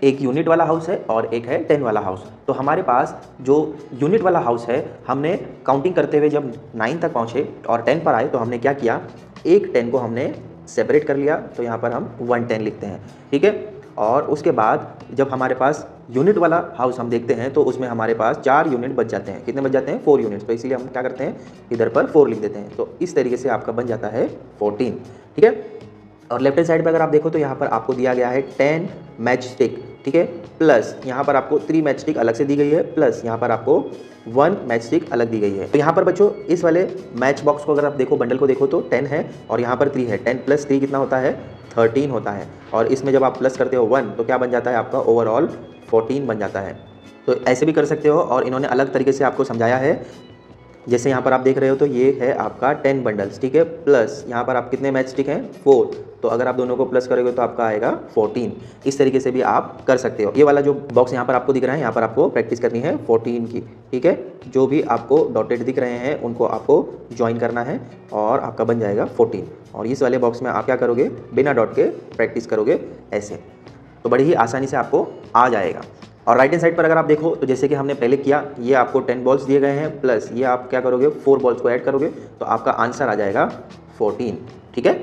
एक यूनिट वाला हाउस है और एक है 10 वाला हाउस। तो हमारे पास जो यूनिट वाला हाउस है, हमने काउंटिंग करते हुए जब 9 तक पहुँचे और 10 पर आए तो हमने क्या किया, एक 10 को हमने सेपरेट कर लिया, तो यहाँ पर हम 110 लिखते हैं, ठीक है। और उसके बाद जब हमारे पास यूनिट वाला हाउस हम देखते हैं तो उसमें हमारे पास 4 यूनिट बच जाते हैं। कितने बच जाते हैं, 4 यूनिट्स। तो इसीलिए हम क्या करते हैं, इधर पर 4 लिख देते हैं। तो इस तरीके से आपका बन जाता है 14, ठीक है। और लेफ्ट हैंड साइड पे अगर आप देखो तो यहाँ पर आपको दिया गया है 10 मैच स्टिक, ठीक है, प्लस यहाँ पर आपको 3 मैच स्टिक अलग से दी गई है, प्लस यहाँ पर आपको 1 मैच स्टिक अलग दी गई है। तो यहाँ पर बच्चों इस वाले मैच बॉक्स को अगर आप देखो, बंडल को देखो तो 10 है और यहाँ पर 3 है। 10 + 3 कितना होता है, 13 होता है। और इसमें जब आप प्लस करते हो 1 तो क्या बन जाता है, आपका ओवरऑल 14 बन जाता है। तो ऐसे भी कर सकते हो और इन्होंने अलग तरीके से आपको समझाया है। जैसे यहाँ पर आप देख रहे हो तो ये है आपका 10 बंडल्स, ठीक है, प्लस यहाँ पर आप कितने मैच स्टिक हैं, 4। तो अगर आप दोनों को प्लस करोगे तो आपका आएगा 14। इस तरीके से भी आप कर सकते हो। ये वाला जो बॉक्स यहाँ पर आपको दिख रहा है, यहाँ पर आपको प्रैक्टिस करनी है 14 की, ठीक है। जो भी आपको डॉटेड दिख रहे हैं उनको आपको ज्वाइन करना है और आपका बन जाएगा 14। और इस वाले बॉक्स में आप क्या करोगे, बिना डॉट के प्रैक्टिस करोगे ऐसे, तो बड़ी ही आसानी से आपको आ जाएगा। और राइट हैंड साइड पर अगर आप देखो तो जैसे कि हमने पहले किया, ये आपको 10 बॉल्स दिए गए हैं, प्लस ये आप क्या करोगे, 4 बॉल्स को ऐड करोगे तो आपका आंसर आ जाएगा 14, ठीक है।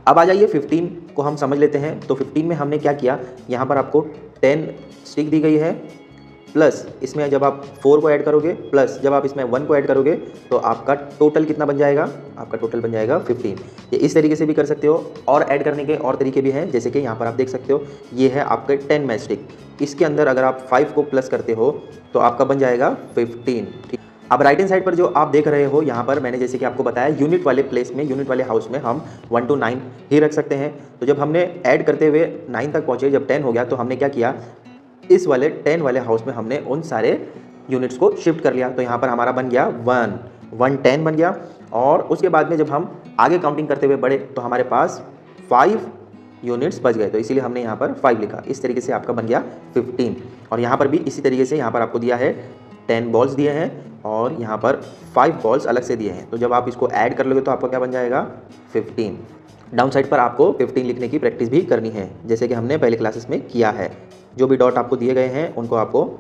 अब आ जाइए 15 को हम समझ लेते हैं। तो 15 में हमने क्या किया, यहाँ पर आपको 10 स्टिक दी गई है, प्लस इसमें जब आप 4 को ऐड करोगे, प्लस जब आप इसमें 1 को ऐड करोगे तो आपका टोटल कितना बन जाएगा, आपका टोटल बन जाएगा 15। ये इस तरीके से भी कर सकते हो और ऐड करने के और तरीके भी हैं। जैसे कि यहाँ पर आप देख सकते हो, ये है आपके 10 मैच स्टिक, इसके अंदर अगर आप 5 को प्लस करते हो तो आपका बन जाएगा 15, ठीक। अब राइट हैंड साइड पर जो आप देख रहे हो, यहाँ पर मैंने जैसे कि आपको बताया यूनिट वाले प्लेस में, यूनिट वाले हाउस में हम 1 to 9 ही रख सकते हैं। तो जब हमने ऐड करते हुए 9 तक पहुँचे, जब 10 हो गया तो हमने क्या किया, इस वाले 10 वाले हाउस में हमने उन सारे यूनिट्स को शिफ्ट कर लिया। तो यहाँ पर हमारा बन गया 110 बन गया। और उसके बाद में जब हम आगे काउंटिंग करते हुए बढ़े तो हमारे पास 5 यूनिट्स बच गए, तो इसीलिए हमने यहाँ पर 5 लिखा। इस तरीके से आपका बन गया 15। और यहाँ पर भी इसी तरीके से यहाँ पर आपको दिया है 10 बॉल्स दिए हैं और यहाँ पर 5 बॉल्स अलग से दिए हैं। तो जब आप इसको ऐड कर लोगे तो आपका क्या बन जाएगा, 15। डाउन साइड पर आपको 15 लिखने की प्रैक्टिस भी करनी है, जैसे कि हमने पहले क्लासेस में किया है। जो भी डॉट आपको दिए गए हैं उनको आपको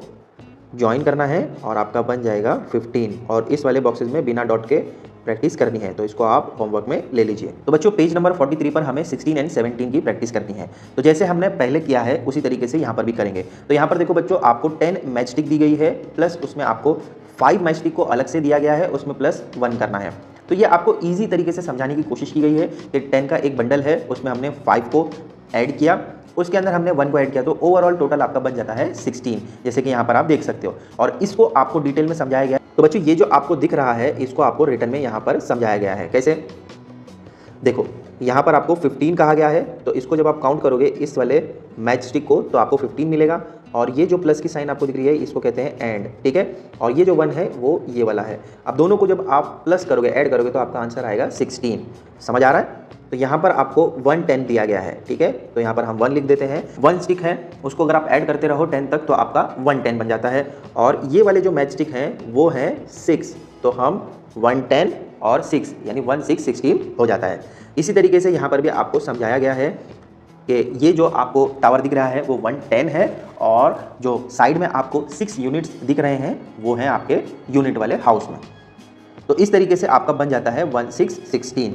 ज्वाइन करना है और आपका बन जाएगा 15। और इस वाले बॉक्सेस में बिना डॉट के प्रैक्टिस करनी है, तो इसको आप होमवर्क में ले लीजिए। तो बच्चों पेज नंबर 43 पर हमें 16 और 17 की प्रैक्टिस करनी है। तो जैसे हमने पहले किया है उसी तरीके से यहाँ पर भी करेंगे। तो यहाँ पर देखो बच्चों, आपको 10 मैच स्टिक दी गई है, प्लस उसमें आपको 5 मैच स्टिक को अलग से दिया गया है, उसमें प्लस 1 करना है। तो ये आपको ईजी तरीके से समझाने की कोशिश की गई है कि 10 का एक बंडल है, उसमें हमने 5 को ऐड किया, उसके अंदर हमने 1 को ऐड किया, तो ओवरऑल टोटल आपका बन जाता है 16, जैसे कि यहाँ पर आप देख सकते हो। और इसको आपको डिटेल में समझाया गया है। तो बच्चों ये जो आपको दिख रहा है, इसको आपको रिटर्न में यहाँ पर समझाया गया है। कैसे, देखो यहाँ पर आपको 15 कहा गया है, तो इसको जब आप काउंट करोगे इस वाले मैच स्टिक को तो आपको 15 मिलेगा। और ये जो प्लस की साइन आपको दिख रही है इसको कहते हैं एंड, ठीक है। और ये जो 1 है वो ये वाला है। अब दोनों को जब आप प्लस करोगे, ऐड करोगे, तो आपका आंसर आएगा 16। समझ आ रहा है। तो यहाँ पर आपको 110 दिया गया है, ठीक है। तो यहाँ पर हम 1 लिख देते हैं। 1 स्टिक है, उसको अगर आप ऐड करते रहो 10 तक तो आपका 110 बन जाता है। और ये वाले जो मैच स्टिक हैं वो हैं 6, तो हम 110 और 6 यानी 1 6 16 हो जाता है। इसी तरीके से यहाँ पर भी आपको समझाया गया है कि ये जो आपको टावर दिख रहा है वो 110 है और जो साइड में आपको 6 यूनिट्स दिख रहे हैं वो हैं आपके यूनिट वाले हाउस में। तो इस तरीके से आपका बन जाता है 1 6 16।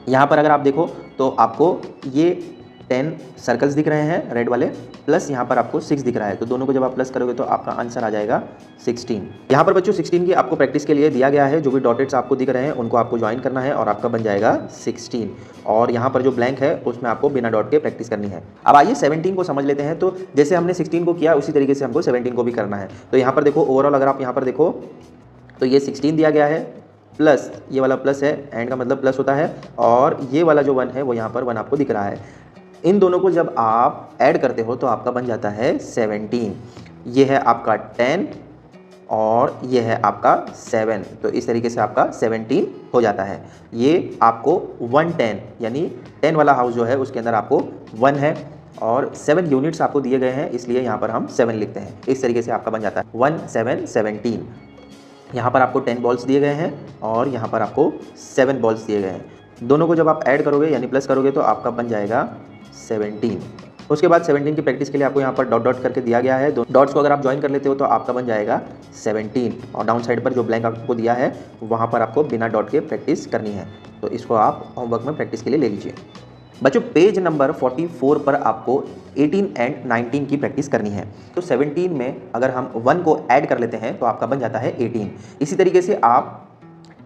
यहाँ पर अगर आप देखो तो आपको ये 10 सर्कल्स दिख रहे हैं रेड वाले, प्लस यहाँ पर आपको 6 दिख रहा है, तो दोनों को जब आप प्लस करोगे तो आपका आंसर आ जाएगा 16। यहाँ पर बच्चों 16 की आपको प्रैक्टिस के लिए दिया गया है। जो भी डॉटेड्स आपको दिख रहे हैं उनको आपको ज्वाइन करना है और आपका बन जाएगा 16। और यहाँ पर जो ब्लैंक है उसमें आपको बिना डॉट के प्रैक्टिस करनी है। अब आइए 17 को समझ लेते हैं। तो जैसे हमने 16 को किया उसी तरीके से हमको 17 को भी करना है। तो यहाँ पर देखो ओवरऑल अगर आप यहाँ पर देखो तो ये 16 दिया गया है, प्लस ये वाला प्लस है, एंड का मतलब प्लस होता है, और ये वाला जो 1 है वो यहाँ पर 1 आपको दिख रहा है। इन दोनों को जब आप ऐड करते हो तो आपका बन जाता है 17। ये है आपका 10 और ये है आपका 7, तो इस तरीके से आपका 17 हो जाता है। ये आपको 110 यानी 10 वाला हाउस जो है उसके अंदर आपको 1 है और 7 यूनिट्स आपको दिए गए हैं, इसलिए यहाँ पर हम 7 लिखते हैं। इस तरीके से आपका बन जाता है 1 7 17। यहाँ पर आपको 10 बॉल्स दिए गए हैं और यहाँ पर आपको 7 बॉल्स दिए गए हैं। दोनों को जब आप ऐड करोगे यानी प्लस करोगे तो आपका बन जाएगा 17। उसके बाद 17 की प्रैक्टिस के लिए आपको यहाँ पर डॉट डॉट करके दिया गया है। दो डॉट्स को अगर आप ज्वाइन कर लेते हो तो आपका बन जाएगा 17 और डाउन साइड पर जो ब्लैंक आपको दिया है वहाँ पर आपको बिना डॉट के प्रैक्टिस करनी है। तो इसको आप होमवर्क में प्रैक्टिस के लिए ले लीजिए। बच्चों पेज नंबर 44 पर आपको 18 एंड 19 की प्रैक्टिस करनी है। तो 17 में अगर हम 1 को ऐड कर लेते हैं तो आपका बन जाता है 18। इसी तरीके से आप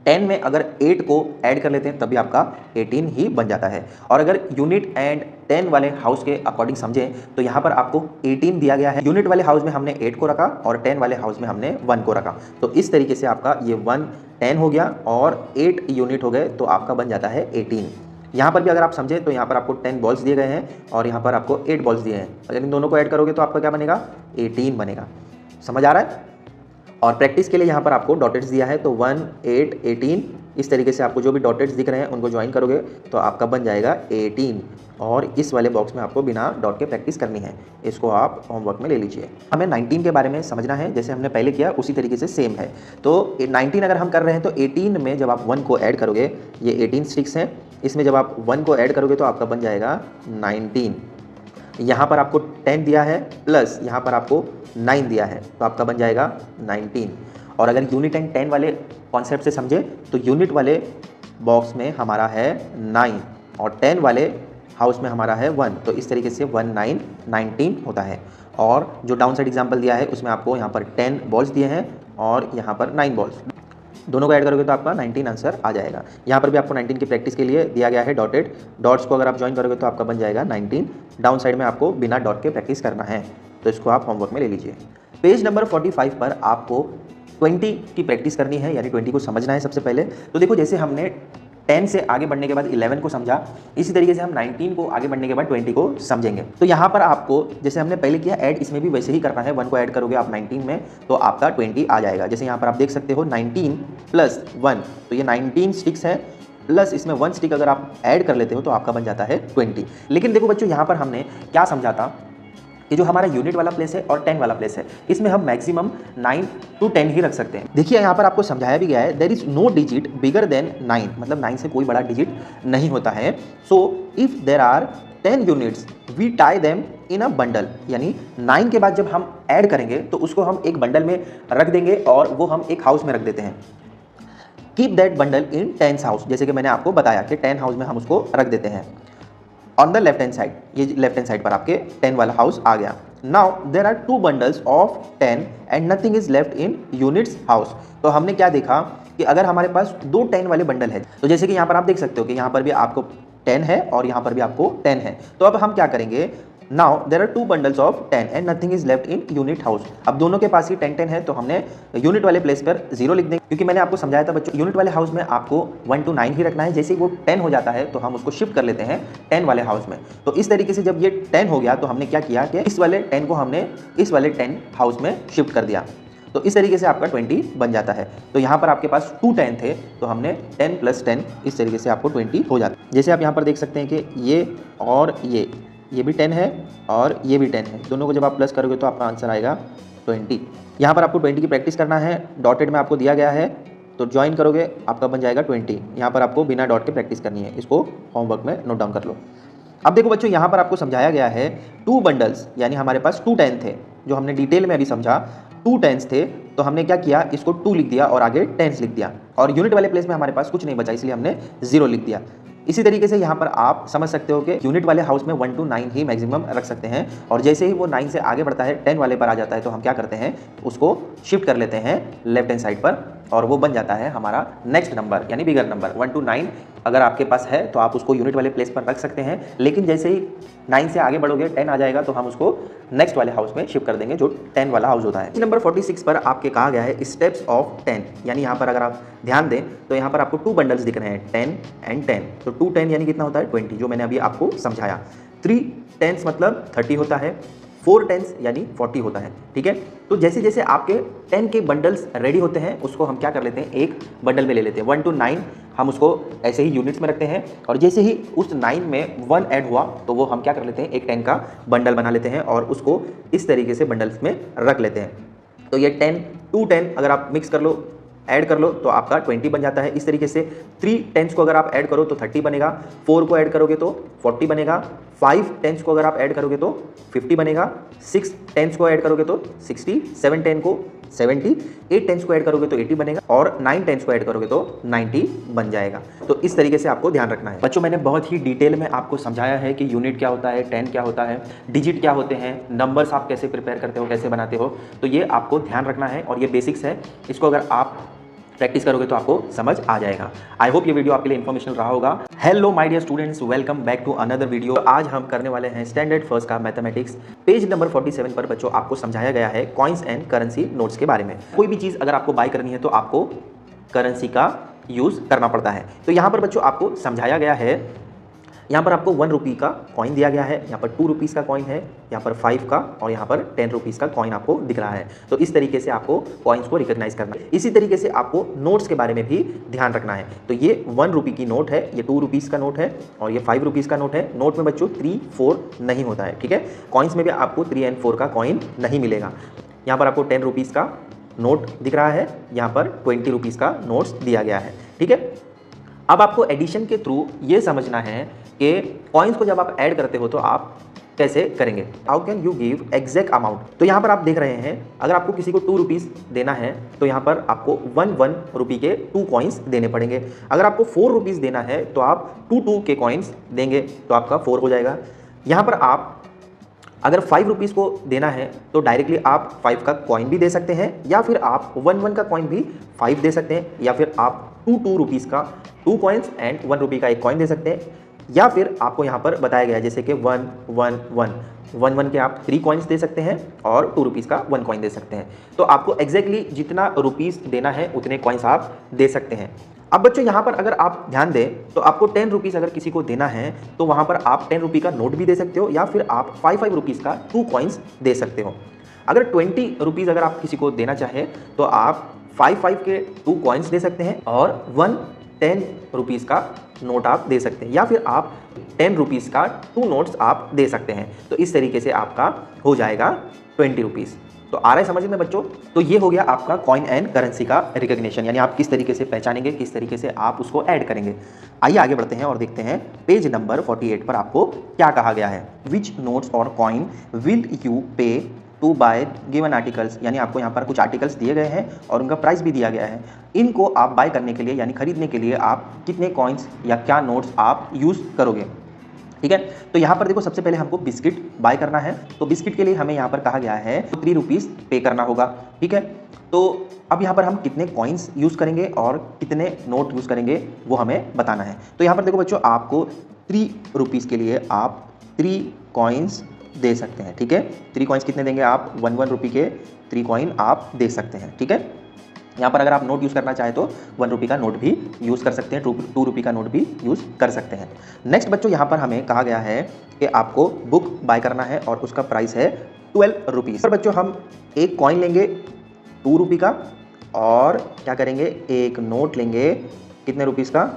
10 में अगर 8 को ऐड कर लेते हैं तभी आपका 18 ही बन जाता है। और अगर यूनिट एंड 10 वाले हाउस के अकॉर्डिंग समझें तो यहाँ पर आपको 18 दिया गया है। यूनिट वाले हाउस में हमने 8 को रखा और 10 वाले हाउस में हमने 1 को रखा। तो इस तरीके से आपका ये 1 10 हो गया और 8 यूनिट हो गए तो आपका बन जाता है 18। यहाँ पर भी अगर आप समझें तो यहाँ पर आपको 10 बॉल्स दिए गए हैं और यहाँ पर आपको 8 बॉल्स दिए हैं। अगर इन दोनों को ऐड करोगे तो आपका क्या बनेगा 18 बनेगा। समझ आ रहा है। और प्रैक्टिस के लिए यहाँ पर आपको डॉटेड्स दिया है तो 1 8 18 इस तरीके से आपको जो भी डॉटेड्स दिख रहे हैं उनको ज्वाइन करोगे तो आपका बन जाएगा 18। और इस वाले बॉक्स में आपको बिना डॉट के प्रैक्टिस करनी है। इसको आप होमवर्क में ले लीजिए। हमें 19 के बारे में समझना है, जैसे हमने पहले किया उसी तरीके से सेम है। तो 19 अगर हम कर रहे हैं तो 18 में जब आप 1 को ऐड करोगे ये 18 स्टिक्स हैं, इसमें जब आप 1 को ऐड करोगे तो आपका बन जाएगा 19। यहाँ पर आपको 10 दिया है प्लस यहाँ पर आपको 9 दिया है तो आपका बन जाएगा 19। और अगर यूनिट एंड 10 वाले कॉन्सेप्ट से समझे तो यूनिट वाले बॉक्स में हमारा है 9 और 10 वाले हाउस में हमारा है 1। तो इस तरीके से 1 9 19 होता है। और जो डाउन साइड एग्जाम्पल दिया है उसमें आपको यहाँ पर 10 बॉल्स दिए हैं और यहाँ पर 9 बॉल्स, दोनों को ऐड करोगे तो आपका 19 आंसर आ जाएगा। यहाँ पर भी आपको 19 की प्रैक्टिस के लिए दिया गया है डॉटेड। डॉट्स को अगर आप ज्वाइन करोगे तो आपका बन जाएगा 19। डाउन साइड में आपको बिना डॉट के प्रैक्टिस करना है, तो इसको आप होमवर्क में ले लीजिए। पेज नंबर 45 पर आपको 20 की प्रैक्टिस करनी है, यानी 20 को समझना है सबसे पहले। तो देखो जैसे हमने 10 से आगे बढ़ने के बाद 11 को समझा, इसी तरीके से हम 19 को आगे बढ़ने के बाद 20 को समझेंगे। तो यहाँ पर आपको जैसे हमने पहले किया ऐड, इसमें भी वैसे ही करना है। 1 को ऐड करोगे आप 19 में तो आपका 20 आ जाएगा। जैसे यहाँ पर आप देख सकते हो 19 प्लस 1, तो ये 19 स्टिक्स है प्लस इसमें 1 स्टिक अगर आप ऐड कर लेते हो तो आपका बन जाता है 20। लेकिन देखो बच्चों यहाँ पर हमने क्या समझा था कि जो हमारा यूनिट वाला प्लेस है और 10 वाला प्लेस है इसमें हम मैक्सिमम 9 to 10 ही रख सकते हैं। देखिए यहाँ पर आपको समझाया भी गया है there is no digit bigger than 9, मतलब 9 से कोई बड़ा डिजिट नहीं होता है। So if there are 10 units we tie them in a bundle, यानी 9 के बाद जब हम ऐड करेंगे तो उसको हम एक बंडल में रख देंगे और वो हम एक हाउस में रख देते हैं। Keep that bundle in 10 house, जैसे कि मैंने आपको बताया कि 10 हाउस में हम उसको रख देते हैं। On the left hand side, ये लेफ्ट हैंड साइड पर आपके 10 वाला हाउस आ गया। Now there are 2 bundles of 10 and nothing is left in units house. तो हमने क्या देखा कि अगर हमारे पास 2 10 वाले बंडल है, तो जैसे कि यहाँ पर आप देख सकते हो कि यहाँ पर भी आपको 10 है और यहाँ पर भी आपको 10 है। तो अब हम क्या करेंगे, now there are 2 bundles of 10 and nothing is left in unit house. अब दोनों के पास ही 10 10 है तो हमने यूनिट वाले प्लेस पर 0 लिख देंगे, क्योंकि मैंने आपको समझाया था बच्चों यूनिट वाले हाउस में आपको 1 to 9 ही रखना है। जैसे ही वो 10 हो जाता है तो हम उसको शिफ्ट कर लेते हैं 10 वाले हाउस में। तो इस तरीके से जब ये 10 हो गया तो हमने क्या किया कि इस वाले 10 को हमने इस वाले 10 हाउस में शिफ्ट कर दिया। तो इस तरीके से आपका 20 बन जाता है। तो यहाँ पर आपके पास 2 10 थे तो हमने 10 + 10 इस तरीके से आपको 20 हो जाता है। जैसे आप यहाँ पर देख सकते हैं कि ये और ये भी 10 है और ये भी 10 है, दोनों को जब आप प्लस करोगे तो आपका आंसर आएगा 20। यहाँ पर आपको 20 की प्रैक्टिस करना है, डॉटेड में आपको दिया गया है तो ज्वाइन करोगे आपका बन जाएगा 20। यहाँ पर आपको बिना डॉट के प्रैक्टिस करनी है, इसको होमवर्क में नोट डाउन कर लो। अब देखो बच्चों यहाँ पर आपको समझाया गया है 2 बंडल्स, यानी हमारे पास 2 10 थे जो हमने डिटेल में अभी समझा। 2 10 थे तो हमने क्या किया, इसको 2 लिख दिया और आगे 10 लिख दिया और यूनिट वाले प्लेस में हमारे पास कुछ नहीं बचा इसलिए हमने 0 लिख दिया। इसी तरीके से यहाँ पर आप समझ सकते हो कि यूनिट वाले हाउस में 1 to 9 ही मैक्सिमम रख सकते हैं और जैसे ही वो 9 से आगे बढ़ता है 10 वाले पर आ जाता है तो हम क्या करते हैं, उसको शिफ्ट कर लेते हैं लेफ्ट हैंड साइड पर और वो बन जाता है हमारा नेक्स्ट नंबर यानी बिगर नंबर। 1 to 9 अगर आपके पास है तो आप उसको यूनिट वाले प्लेस पर रख सकते हैं, लेकिन जैसे ही 9 से आगे बढ़ोगे 10 आ जाएगा तो हम उसको नेक्स्ट वाले हाउस में शिफ्ट कर देंगे जो 10 वाला हाउस होता है। नंबर 46 पर आपके कहा गया है स्टेप्स ऑफ 10, यानी यहाँ पर अगर आप ध्यान दें तो यहाँ पर आपको 2 बंडल्स दिख रहे हैं 10 and 10। तो 2 10 यानी कितना होता है 20, जो मैंने अभी आपको समझाया। 3 10 मतलब 30 होता है, 4 टेंस यानी 40 होता है, ठीक है। तो जैसे जैसे आपके 10 के बंडल्स रेडी होते हैं उसको हम क्या कर लेते हैं, एक बंडल में ले लेते हैं। 1 to 9 हम उसको ऐसे ही यूनिट्स में रखते हैं, और जैसे ही उस 9 में 1 ऐड हुआ तो वो हम क्या कर लेते हैं, एक 10 का बंडल बना लेते हैं और उसको इस तरीके से बंडल्स में रख लेते हैं। तो ये 10 2 10 अगर आप मिक्स कर लो, ऐड कर लो तो आपका 20 बन जाता है। इस तरीके से 3 टेंस को अगर आप ऐड करो तो 30 बनेगा, 4 को ऐड करोगे तो 40 बनेगा, 5 टेंस को अगर आप ऐड करोगे तो 50 बनेगा, 6 टेंस को ऐड करोगे तो 60, 7 टेन को 70, 8 टेंस को ऐड करोगे तो 80 बनेगा, और 9 टेंस को ऐड करोगे तो 90 बन जाएगा। तो इस तरीके से आपको ध्यान रखना है। बच्चों, मैंने बहुत ही डिटेल में आपको समझाया है कि यूनिट क्या होता है, 10 क्या होता है, डिजिट क्या होते हैं, नंबर्स आप कैसे प्रिपेयर करते हो, कैसे बनाते हो, तो ये आपको ध्यान रखना है और ये बेसिक्स है। इसको अगर आप प्रैक्टिस करोगे तो आपको समझ आ जाएगा। आई होप ये वीडियो आपके लिए इन्फॉर्मेशनल रहा होगा। Hello my dear students, welcome back to another video. आज हम करने वाले हैं स्टैंडर्ड फर्स्ट का मैथमेटिक्स। पेज नंबर 47 पर बच्चों आपको समझाया गया है कॉइन्स एंड करेंसी नोट्स के बारे में। कोई भी चीज़ अगर आपको बाय करनी है तो आपको करेंसी का यूज़ करना पड़ता है। तो यहाँ पर बच्चों आपको समझाया गया है, यहाँ पर आपको 1 रुपये का कॉइन दिया गया है, यहाँ पर 2 रुपीज़ का कॉइन है, यहाँ पर 5 का, और यहाँ पर 10 रुपीज़ का कॉइन आपको दिख रहा है। तो इस तरीके से आपको कॉइन्स को रिकॉग्नाइज करना है। इसी तरीके से आपको नोट्स के बारे में भी ध्यान रखना है। तो ये 1 रुपये की नोट है, ये 2 रुपीज़ का नोट है, और ये 5 रुपीज़ का नोट है। नोट में बच्चों 3 4 नहीं होता है, ठीक है। कॉइन्स में भी आपको 3 और 4 का कॉइन नहीं मिलेगा। यहाँ पर आपको 10 रुपीज़ का नोट दिख रहा है, यहाँ पर 20 रुपीज़ का नोट्स दिया गया है, ठीक है। अब आपको एडिशन के थ्रू ये समझना है कि कॉइन्स को जब आप ऐड करते हो तो आप कैसे करेंगे। How can you give exact amount. तो यहाँ पर आप देख रहे हैं, अगर आपको किसी को 2 रुपीज़ देना है तो यहाँ पर आपको 1 रुपये के 2 कॉइन्स देने पड़ेंगे। अगर आपको 4 रुपीज़ देना है तो आप 2 के कॉइन्स देंगे तो आपका 4 हो जाएगा। यहाँ पर आप अगर 5 रुपीज़ को देना है तो डायरेक्टली आप 5 का कॉइन भी दे सकते हैं, या फिर आप 1 का कॉइन भी 5 दे सकते हैं, या फिर आप 2 रुपीज़ का 2 कॉइन्स एंड 1 रुपये का एक कॉइन दे सकते हैं, या फिर आपको यहाँ पर बताया गया है जैसे कि 1 1 1 1 के आप 3 कॉइन्स दे सकते हैं और 2 रुपीज़ का 1 कॉइन दे सकते हैं। तो आपको एग्जैक्टली जितना रुपीज़ देना है उतने कॉइन्स आप दे सकते हैं। अब बच्चों यहाँ पर अगर आप ध्यान दें तो आपको 10 रुपीज़ अगर किसी को देना है तो वहाँ पर आप 10 रुपये का नोट भी दे सकते हो, या फिर आप 5 रुपीज़ का 2 कॉइन्स दे सकते हो। अगर 20 रुपीज़ अगर आप किसी को देना चाहें तो आप 5 के 2 कॉइन्स दे सकते हैं, और 10 रुपीज़ का नोट आप दे सकते हैं, या फिर आप 10 रुपीज़ का 2 नोट्स आप दे सकते हैं। तो इस तरीके से आपका हो जाएगा 20 रुपीज़। तो आ रहा है समझ में बच्चों। तो ये हो गया आपका कॉइन एंड करेंसी का रिकॉग्निशन, यानी आप किस तरीके से पहचानेंगे, किस तरीके से आप उसको ऐड करेंगे। आइए आगे बढ़ते हैं और देखते हैं पेज नंबर 48 पर आपको क्या कहा गया है। विच नोट्स और कॉइन विल यू पे टू बाय गिवन आर्टिकल्स, यानी आपको यहाँ पर कुछ आर्टिकल्स दिए गए हैं और उनका प्राइस भी दिया गया है। इनको आप बाय करने के लिए यानी खरीदने के लिए आप कितने कॉइन्स या क्या नोट्स आप यूज़ करोगे, ठीक है। तो यहाँ पर देखो, सबसे पहले हमको बिस्किट बाय करना है, तो बिस्किट के लिए हमें यहाँ पर कहा गया है 3 रुपीज़ पे करना होगा, ठीक है। तो अब यहाँ पर हम कितने कॉइन्स यूज़ करेंगे और कितने नोट यूज़ करेंगे वो हमें बताना है। तो यहाँ पर देखो बच्चों, आपको 3 रुपीज़ के लिए आप 3 कॉइन्स दे सकते हैं, ठीक है। 3 कॉइन्स कितने देंगे आप, 1 रुपये के 3 कॉइन आप दे सकते हैं, ठीक है। यहाँ पर अगर आप नोट यूज़ करना चाहें तो 1 रुपये का नोट भी यूज़ कर सकते हैं, 2 रुपये का नोट भी यूज़ कर सकते हैं। नेक्स्ट बच्चों, यहाँ पर हमें कहा गया है कि आपको बुक बाय करना है और उसका प्राइस है 12 रुपीज़। पर बच्चों हम एक कॉइन लेंगे 2 रुपये का, और क्या करेंगे, एक नोट लेंगे कितने रुपीज़ का,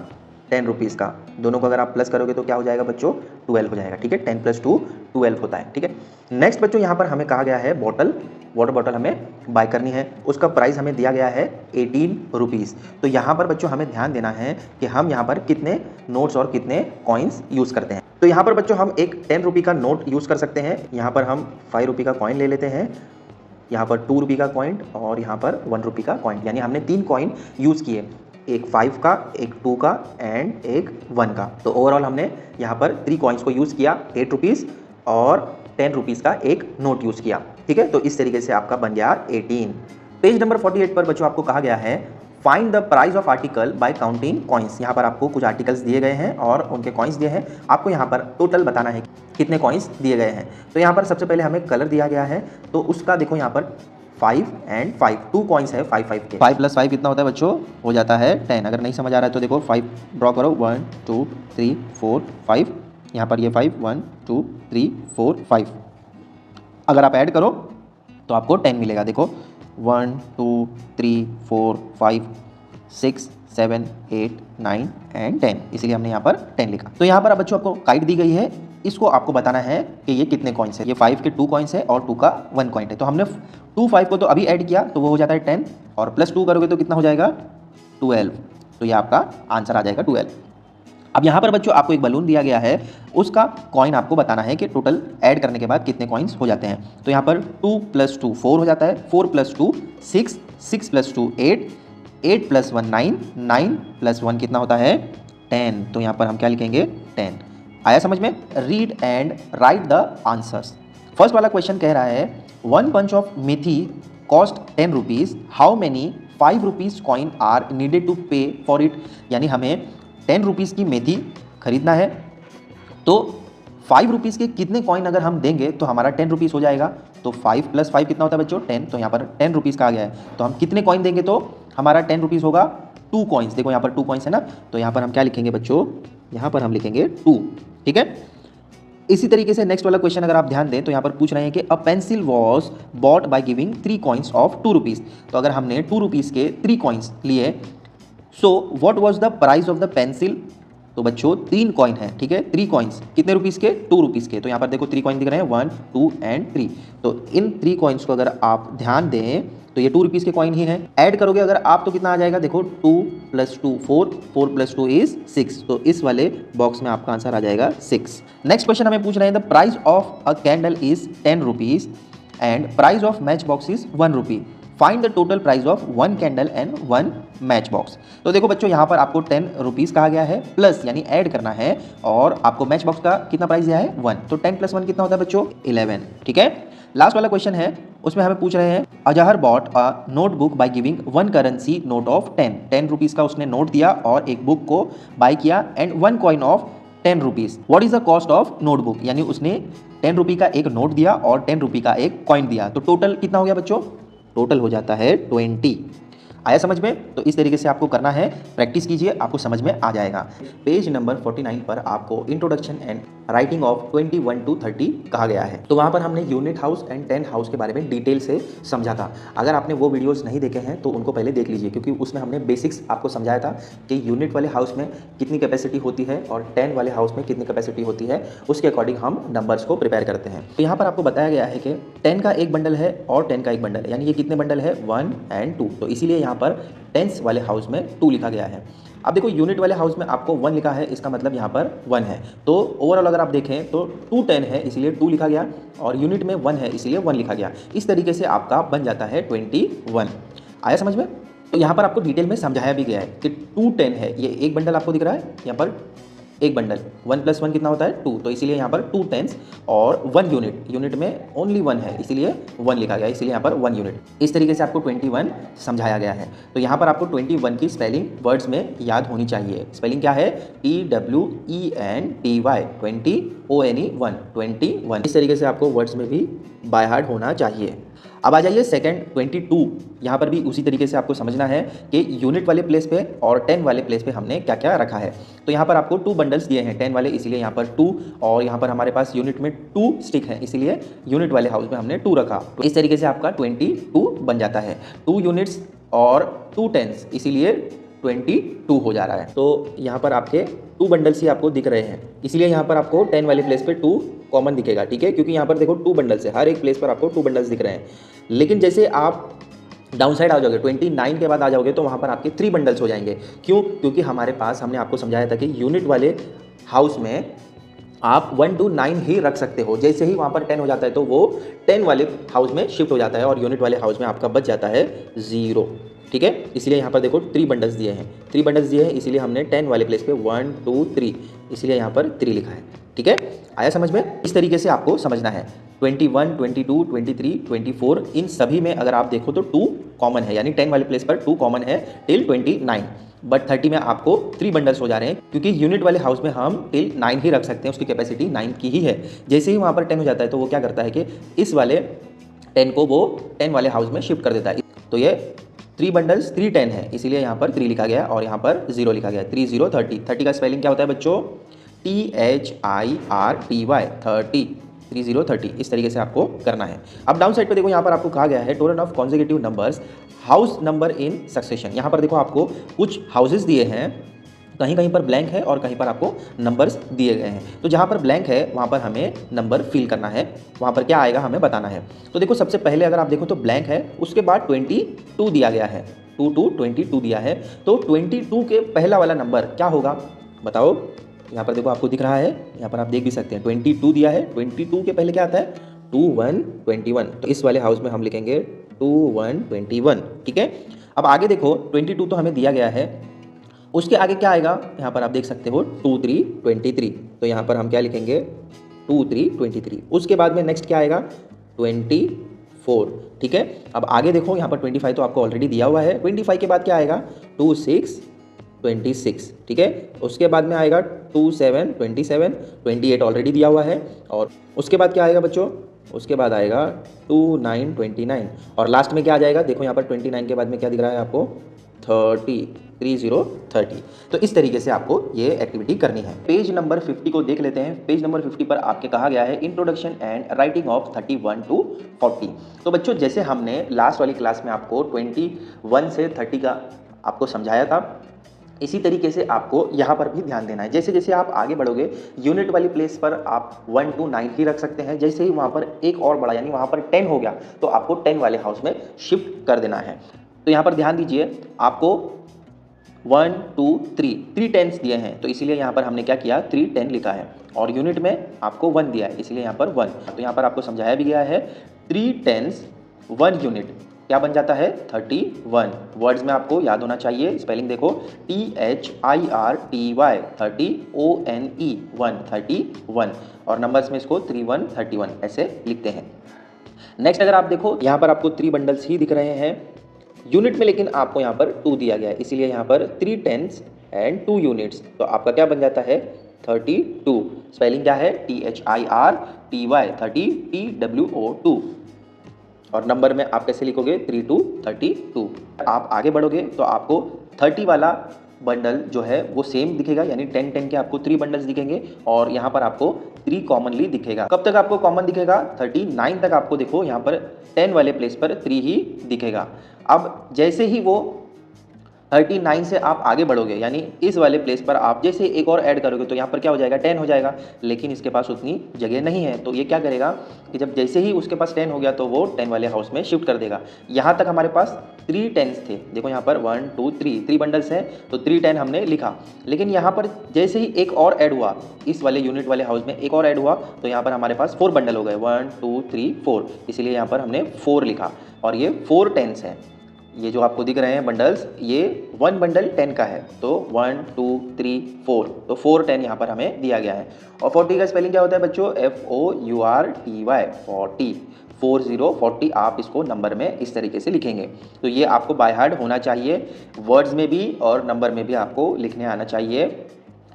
10 रुपीज़ का। दोनों को अगर आप प्लस करोगे तो क्या हो जाएगा बच्चों, 12 हो जाएगा, ठीक है। 10 + 2 12 होता है, ठीक है। नेक्स्ट बच्चों, यहाँ पर हमें कहा गया है वाटर बॉटल हमें बाय करनी है, उसका प्राइस हमें दिया गया है 18 रुपीज़। तो यहाँ पर बच्चों हमें ध्यान देना है कि हम यहाँ पर कितने नोट्स और कितने कॉइन्स यूज़ करते हैं। तो यहाँ पर बच्चों हम एक 10 रुपये का नोट यूज़ कर सकते हैं। यहाँ पर हम 5 रुपये का कॉइन ले लेते हैं, यहाँ पर 2 रुपये का कॉइन, और यहाँ पर 1 रुपये का कॉइन, यानी हमने 3 कॉइन यूज़ किए, एक 5 का, एक 2 का एंड एक 1 का। तो ओवरऑल हमने यहाँ पर 3 कॉइन्स को यूज़ किया, 8 रुपीज़, और 10 रुपीज़ का एक नोट यूज़ किया, ठीक है। तो इस तरीके से आपका बन गया 18। पेज नंबर 48 पर बच्चों आपको कहा गया है find the price of article by counting coins. यहाँ पर आपको कुछ आर्टिकल्स दिए गए हैं और उनके कॉइन्स दिए हैं, आपको यहाँ पर टोटल बताना है कितने कॉइन्स दिए गए हैं। तो यहाँ पर सबसे पहले हमें कलर दिया गया है, तो उसका देखो यहाँ पर 5 and 5 2 कॉइन्स है 5 के। 5 + 5 कितना होता है बच्चों, हो जाता है 10। अगर नहीं समझ आ रहा है तो देखो 5 ड्रॉ करो, 1 2 3 4 5, यहाँ पर ये 5 1 2 3 4 5, अगर आप ऐड करो तो आपको 10 मिलेगा। देखो 1 2 3 4 5 6 7 8 9 एंड 10, इसीलिए हमने यहाँ पर 10 लिखा। तो यहाँ पर अब बच्चों आपको काइट दी गई है, इसको आपको बताना है कि ये कितने कॉइन्स है। ये 5 के 2 कॉइन्स है और 2 का 1 कॉइन है। तो हमने 2 5 को तो अभी ऐड किया तो वो हो जाता है 10 और प्लस 2 करोगे तो कितना हो जाएगा 12। तो ये आपका आंसर आ जाएगा 12। अब यहाँ पर बच्चों आपको एक बलून दिया गया है, उसका कॉइन आपको बताना है कि टोटल ऐड करने के बाद कितने कॉइन्स हो जाते हैं। तो यहाँ पर 2 + 2 4 हो जाता है, 4 + 2 6, 6 + 2 8, 8 + 1 9, 9 + 1 कितना होता है 10। तो यहाँ पर हम क्या लिखेंगे 10। आया समझ में? Read and write the answers. First वाला क्वेश्चन कह रहा है 1 bunch of methi cost 10 rupees, how many 5 rupees coin are needed to pay for it. यानी हमें 10 रुपीज़ की मेथी खरीदना है, तो 5 रुपीज़ के कितने कॉइन अगर हम देंगे तो हमारा 10 रुपीज़ हो जाएगा। तो 5 + 5 कितना होता है बच्चों 10। तो यहाँ पर 10 रुपीज़ का आ गया है, तो हम कितने कॉइन देंगे तो हमारा 10 रुपीज़ होगा 2 कॉइन्स। देखो यहाँ पर 2 कॉइन्स है ना, तो यहाँ पर हम क्या लिखेंगे बच्चों, यहाँ पर हम लिखेंगे 2। ठीक है। इसी तरीके से नेक्स्ट वाला क्वेश्चन अगर आप ध्यान दें तो यहाँ पर पूछ रहे हैं कि a pencil was bought by giving 3 coins of 2 rupees. तो अगर हमने 2 रुपीज़ के 3 कॉइन्स लिए, so what was the price of the pencil. तो बच्चों 3 कॉइन है, ठीक है, 3 कॉइन्स कितने रुपीज़ के 2 रुपीज़ के। तो यहाँ पर देखो 3 कॉइन दिख रहे हैं 1 2 एंड 3। तो इन 3 कॉइन्स को अगर आप ध्यान दें तो ये 2 रुपीज़ के कॉइन ही हैं। ऐड करोगे अगर आप तो कितना आ जाएगा, देखो 2 + 2 4, 4 + 2 इज 6। तो इस वाले बॉक्स में आपका आंसर आ जाएगा 6। नेक्स्ट क्वेश्चन हमें पूछ रहे हैं the price of a candle is 10 rupees and price of match box is 1 rupee, find the total price of 1 candle and 1 match box. तो देखो बच्चों यहाँ पर आपको 10 रुपीज़ कहा गया है, प्लस यानी ऐड करना है, और आपको मैच बॉक्स का कितना प्राइस दिया है 1। तो 10 + 1 कितना होता है बच्चों 11। ठीक है। लास्ट वाला क्वेश्चन है, उसमें हमें पूछ रहे हैं Azhar bought a notebook by giving 1 currency note of 10 rupees का उसने नोट दिया और एक बुक को बाय किया and 1 coin of 10 rupees. What is the cost of notebook. यानी उसने 10 रुपये का एक नोट दिया और 10 रुपये का एक कॉइन दिया। तो टोटल कितना हो गया बच्चों, टोटल हो जाता है 20। आया समझ में? तो इस तरीके से आपको करना है, प्रैक्टिस कीजिए, आपको समझ में आ जाएगा। पेज नंबर 49 पर आपको introduction and writing of 21 to 30 कहा गया है। तो वहाँ पर हमने यूनिट हाउस एंड 10 हाउस के बारे में डिटेल से समझा था। अगर आपने वो वीडियोस नहीं देखे हैं तो उनको पहले देख लीजिए, क्योंकि उसमें हमने बेसिक्स आपको समझाया था कि यूनिट वाले हाउस में कितनी कैपेसिटी होती है और 10 वाले हाउस में कितनी कैपेसिटी होती है, उसके अकॉर्डिंग हम नंबर्स को प्रिपेयर करते हैं। तो यहाँ पर आपको बताया गया है कि 10 का एक बंडल है और 10 का एक बंडल है, यानी ये कितने बंडल है 1 and 2। तो इसीलिए यहाँ पर टेंस वाले हाउस में 2 लिखा गया है। अब देखो यूनिट वाले हाउस में आपको 1 लिखा है, इसका मतलब यहाँ पर 1 है। तो ओवरऑल अगर आप देखें तो 2 10 है इसीलिए 2 लिखा गया, और यूनिट में 1 है इसीलिए 1 लिखा गया। इस तरीके से आपका बन जाता है 21। आया समझ में? तो यहाँ पर आपको डिटेल में समझाया भी गया है कि 2 10 है, ये एक बंडल आपको दिख रहा है यहाँ पर, एक बंडल 1 + 1 कितना होता है 2। तो इसीलिए यहाँ पर 2 टेंस और 1 यूनिट, यूनिट में ओनली 1 है इसीलिए 1 लिखा गया, इसीलिए यहाँ पर 1 यूनिट। इस तरीके से आपको 21 समझाया गया है। तो यहाँ पर आपको 21 की स्पेलिंग वर्ड्स में याद होनी चाहिए। स्पेलिंग क्या है TWENTY 21। इस तरीके से आपको वर्ड्स में भी बाय हार्ट होना चाहिए। अब आ जाइए सेकंड 22। यहाँ पर भी उसी तरीके से आपको समझना है कि यूनिट वाले प्लेस पे और 10 वाले प्लेस पे हमने क्या क्या रखा है। तो यहाँ पर आपको 2 बंडल्स दिए हैं 10 वाले, इसीलिए यहाँ पर 2, और यहाँ पर हमारे पास यूनिट में 2 स्टिक है इसीलिए यूनिट वाले हाउस में हमने 2 रखा। तो इस तरीके से आपका 22 बन जाता है। 2 यूनिट्स और 2 टेंस, इसीलिए 22 हो जा रहा है। तो यहाँ पर आपके 2 बंडल्स ही आपको दिख रहे हैं, इसीलिए यहाँ पर आपको 10 वाले प्लेस पे 2 कॉमन दिखेगा। ठीक है, क्योंकि यहाँ पर देखो 2 बंडल्स है, हर एक प्लेस पर आपको 2 बंडल्स दिख रहे हैं। लेकिन जैसे आप डाउन साइड आ जाओगे 29 के बाद आ जाओगे तो वहाँ पर आपके 3 बंडल्स हो जाएंगे। क्यों? क्योंकि हमारे पास, हमने आपको समझाया था कि यूनिट वाले हाउस में आप 1 to 9 ही रख सकते हो। जैसे ही वहाँ पर 10 हो जाता है तो वो 10 वाले हाउस में शिफ्ट हो जाता है और यूनिट वाले हाउस में आपका बच जाता है 0। ठीक है, इसलिए यहाँ पर देखो 3 बंडल्स दिए हैं, 3 बंडल्स दिए हैं, इसीलिए हमने 10 वाले प्लेस पे 1 2 3, इसीलिए यहाँ पर 3 लिखा है। ठीक है, आया समझ में? इस तरीके से आपको समझना है। 21, 22, 23, 24 इन सभी में अगर आप देखो तो 2 कॉमन है, यानी 10 वाले प्लेस पर 2 कॉमन है टिल 29। बट 30 में आपको 3 बंडल्स हो जा रहे हैं, क्योंकि यूनिट वाले हाउस में हम टिल 9 ही रख सकते हैं, उसकी कैपेसिटी 9 की ही है। जैसे ही वहाँ पर 10 हो जाता है तो वो क्या करता है कि इस वाले 10 को वो 10 वाले हाउस में शिफ्ट कर देता है। तो ये 3 बंडल्स 3 10 है, इसीलिए यहाँ पर 3 लिखा गया और यहाँ पर 0 लिखा गया। 3 0 30। 30 का स्पेलिंग क्या होता है बच्चों? THIRTY 30। 30 30 इस तरीके से आपको करना है। अब डाउन साइड पे देखो यहाँ पर आपको कहा गया है total of consecutive numbers house number in succession. यहाँ पर देखो आपको कुछ हाउसेस दिए हैं, कहीं कहीं पर ब्लैंक है और कहीं पर आपको नंबर्स दिए गए हैं। तो जहाँ पर ब्लैंक है वहाँ पर हमें नंबर फिल करना है, वहाँ पर क्या आएगा हमें बताना है। तो देखो सबसे पहले अगर आप देखो तो ब्लैंक है, उसके बाद 22 दिया गया है, 2 to 22 दिया है। तो 22 के पहला वाला नंबर क्या होगा बताओ। यहाँ पर देखो आपको दिख रहा है, यहाँ पर आप देख भी सकते हैं 22 दिया है, 22 के पहले क्या आता है 2121। तो इस वाले हाउस में हम लिखेंगे 2121, ठीक है। अब आगे देखो 22 तो हमें दिया गया है, उसके आगे क्या आएगा यहाँ पर आप देख सकते हो 2323। तो यहाँ पर हम क्या लिखेंगे 2323। उसके बाद में नेक्स्ट क्या आएगा 24, ठीक है। अब आगे देखो यहाँ पर 25 तो आपको ऑलरेडी दिया हुआ है, 25 के बाद क्या आएगा 26, ठीक है। उसके बाद में आएगा 27, 28 ऑलरेडी दिया हुआ है। और उसके बाद क्या आएगा बच्चों, उसके बाद आएगा 29 और लास्ट में क्या आ जाएगा देखो यहाँ पर 29 के बाद में क्या दिख रहा है आपको 30। तो इस तरीके से आपको ये एक्टिविटी करनी है। पेज नंबर 50 को देख लेते हैं। पेज नंबर 50 पर आपके कहा गया है introduction and writing of 31 to 40। तो बच्चों जैसे हमने लास्ट वाली क्लास में आपको 21 से 30 का आपको समझाया था, इसी तरीके से आपको यहाँ पर भी ध्यान देना है। जैसे जैसे आप आगे बढ़ोगे यूनिट वाली प्लेस पर आप 1 to 9 ही रख सकते हैं। जैसे ही वहाँ पर एक और बड़ा यानी वहाँ पर 10 हो गया तो आपको 10 वाले हाउस में शिफ्ट कर देना है। तो यहाँ पर ध्यान दीजिए, आपको 1 2 3 10s दिए हैं, तो इसीलिए यहाँ पर हमने क्या किया 3 10 लिखा है। और यूनिट में आपको 1 दिया है, इसलिए यहाँ पर 1। तो यहाँ पर आपको समझाया भी गया है 3 10s 1 यूनिट क्या बन जाता है 31। वर्ड्स में आपको याद होना चाहिए, स्पेलिंग देखो THIRTY 30ONE 131 और नंबर्स में इसको 3131 ऐसे लिखते हैं। नेक्स्ट अगर आप देखो यहाँ पर आपको 3 बंडल्स ही दिख रहे हैं यूनिट में, लेकिन आपको यहाँ पर 2 दिया गया है, इसीलिए यहाँ पर 3 10s एंड 2 यूनिट्स। तो आपका क्या बन जाता है 32। स्पेलिंग क्या है THIRTY 30 TWO2 और नंबर में आप कैसे लिखोगे 3 to 32। आप आगे बढ़ोगे तो आपको 30 वाला बंडल जो है वो सेम दिखेगा, यानी 10 10 के आपको 3 बंडल्स दिखेंगे और यहाँ पर आपको 3 कॉमनली दिखेगा। कब तक आपको कॉमन दिखेगा 39 तक आपको देखो यहाँ पर 10 वाले प्लेस पर 3 ही दिखेगा। अब जैसे ही वो 39 से आप आगे बढ़ोगे यानी इस वाले प्लेस पर आप जैसे एक और ऐड करोगे तो यहाँ पर क्या हो जाएगा 10 हो जाएगा, लेकिन इसके पास उतनी जगह नहीं है। तो ये क्या करेगा कि जब जैसे ही उसके पास 10 हो गया तो वो 10 वाले हाउस में शिफ्ट कर देगा। यहाँ तक हमारे पास 3 10s थे, देखो यहाँ पर 1 2 3 बंडल्स हैं तो 3 10 हमने लिखा, लेकिन यहाँ पर जैसे ही एक और ऐड हुआ इस वाले यूनिट वाले हाउस में एक और ऐड हुआ तो यहाँ पर हमारे पास 4 बंडल हो गए 1 2 3 4, इसीलिए यहाँ पर हमने 4 लिखा और ये 4 10s हैं। ये जो आपको दिख रहे हैं बंडल्स ये 1 बंडल 10 का है, तो 1 2 3 4, तो 4 10 यहाँ पर हमें दिया गया है। और 40 का स्पेलिंग क्या होता है बच्चों FOURTY 40 आप इसको नंबर में इस तरीके से लिखेंगे। तो ये आपको बाय हार्ट होना चाहिए, वर्ड्स में भी और नंबर में भी आपको लिखने आना चाहिए।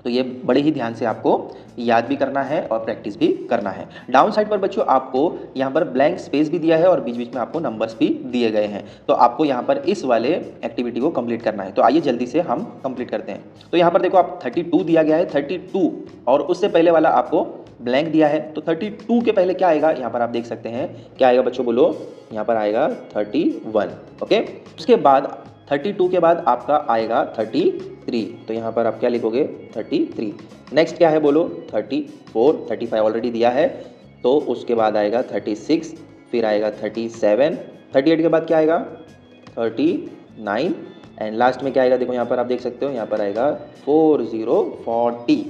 तो ये बड़े ही ध्यान से आपको याद भी करना है और प्रैक्टिस भी करना है। डाउन साइड पर बच्चों आपको यहाँ पर ब्लैंक स्पेस भी दिया है और बीच बीच में आपको नंबर्स भी दिए गए हैं, तो आपको यहाँ पर इस वाले एक्टिविटी को कंप्लीट करना है। तो आइए जल्दी से हम कंप्लीट करते हैं। तो यहाँ पर देखो आप 32 दिया गया है, 32 और उससे पहले वाला आपको ब्लैंक दिया है, तो 32 के पहले क्या आएगा यहाँ पर आप देख सकते हैं, क्या आएगा बच्चों बोलो, यहाँ पर आएगा 31। ओके, उसके बाद 32 के बाद आपका आएगा 33, तो यहाँ पर आप क्या लिखोगे 33। नेक्स्ट क्या है बोलो 34, 35 ऑलरेडी दिया है, तो उसके बाद आएगा 36, फिर आएगा 37, 38 के बाद क्या आएगा 39 एंड लास्ट में क्या आएगा देखो यहाँ पर आप देख सकते हो, यहाँ पर आएगा 40।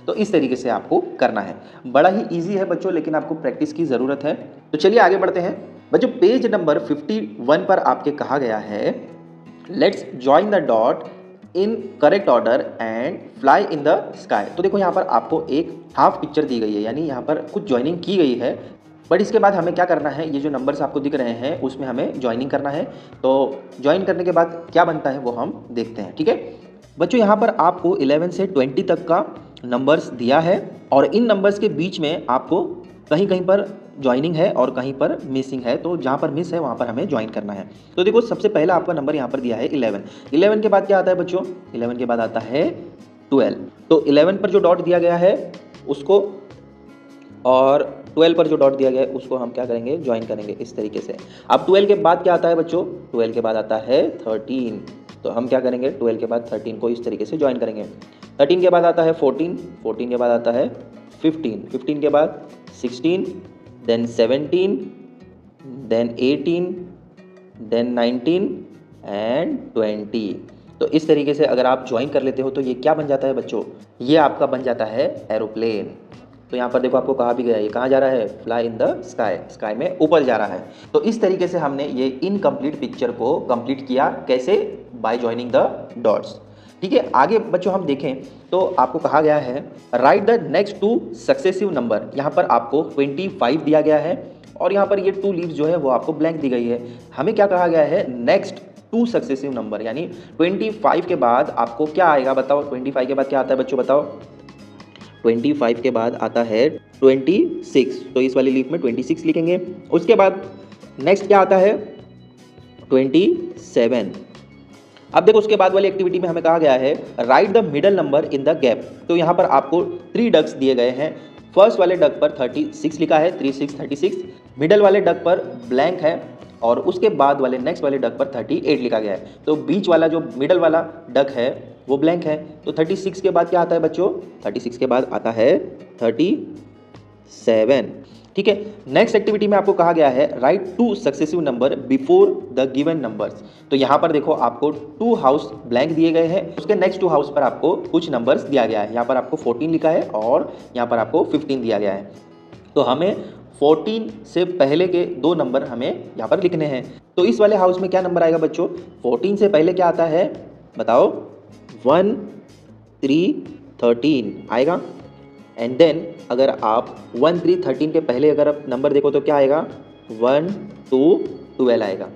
तो इस तरीके से आपको करना है। बड़ा ही इजी है बच्चों, लेकिन आपको प्रैक्टिस की ज़रूरत है। तो चलिए आगे बढ़ते हैं बच्चों। पेज नंबर 51 पर आपके कहा गया है let's join the dot in correct order and fly in the sky. तो देखो यहाँ पर आपको एक हाफ पिक्चर दी गई है, यानी यहाँ पर कुछ ज्वाइनिंग की गई है, बट इसके बाद हमें क्या करना है, ये जो नंबर्स आपको दिख रहे हैं उसमें हमें ज्वाइनिंग करना है। तो ज्वाइन करने के बाद क्या बनता है वो हम देखते हैं, ठीक है बच्चों। यहाँ पर आपको 11 से 20 तक का नंबर्स दिया है और इन नंबर्स के बीच में आपको कहीं कहीं पर ज्वाइनिंग है और कहीं पर मिसिंग है, तो जहाँ पर मिस है वहाँ पर हमें ज्वाइन करना है। तो देखो सबसे पहला आपका नंबर यहाँ पर दिया है 11, 11 के बाद क्या आता है बच्चों, 11 के बाद आता है 12। तो 11 पर जो डॉट दिया गया है उसको और 12 पर जो डॉट दिया गया है उसको हम क्या करेंगे, ज्वाइन करेंगे इस तरीके से। अब 12 के बाद क्या आता है बच्चों, 12 के बाद आता है 13, तो हम क्या करेंगे 12 के बाद 13 को इस तरीके से ज्वाइन करेंगे। 13 के बाद आता है 14, 14 के बाद आता है 15, 15 के बाद 16, देन 17, देन 18, देन 19 एंड 20। तो इस तरीके से अगर आप ज्वाइन कर लेते हो तो ये क्या बन जाता है बच्चों, ये आपका बन जाता है एरोप्लेन। तो यहाँ पर देखो आपको कहा भी गया है, ये कहाँ जा रहा है, fly in the sky, sky में ऊपर जा रहा है। तो इस तरीके से हमने ये इनकम्प्लीट पिक्चर को कंप्लीट किया, कैसे, बाय ज्वाइनिंग द डॉट्स। ठीक है, आगे बच्चों हम देखें तो आपको कहा गया है right the next two successive number. यहाँ पर आपको 25 दिया गया है और यहाँ पर ये 2 लीव्स जो है वो आपको ब्लैंक दी गई है। हमें क्या कहा गया है, नेक्स्ट 2 सक्सेसिव नंबर, यानी 25 के बाद आपको क्या आएगा बताओ, 25 के बाद क्या आता है बच्चों बताओ, 25 के बाद आता है 26, तो इस वाली लीफ में 26 लिखेंगे। उसके बाद नेक्स्ट क्या आता है 27। अब देखो उसके बाद वाली एक्टिविटी में हमें कहा गया है right the middle number in the gap. तो यहाँ पर आपको 3 डक्स दिए गए हैं। फर्स्ट वाले डक पर 36 लिखा है, 36 36, मिडल वाले डक पर ब्लैंक है और उसके बाद वाले नेक्स्ट वाले डक पर 38 लिखा गया है। तो बीच वाला जो मिडल वाला डक है वो ब्लैंक है। तो 36 के बाद क्या आता है बच्चों, 36 के बाद आता है 37। ठीक है, नेक्स्ट एक्टिविटी में आपको कहा गया है right 2 successive number before the given numbers. तो यहाँ पर देखो आपको 2 हाउस ब्लैंक दिए गए हैं, उसके नेक्स्ट 2 हाउस पर आपको कुछ नंबर्स दिया गया है। यहाँ पर आपको 14 लिखा है और यहाँ पर आपको 15 दिया गया है। तो हमें 14 से पहले के 2 नंबर हमें यहाँ पर लिखने हैं। तो इस वाले हाउस में क्या नंबर आएगा बच्चों, 14 से पहले क्या आता है बताओ, 1 3 13 आएगा। एंड देन अगर आप 1 3 13 के पहले अगर आप नंबर देखो तो क्या आएगा, 1 2 12 आएगा।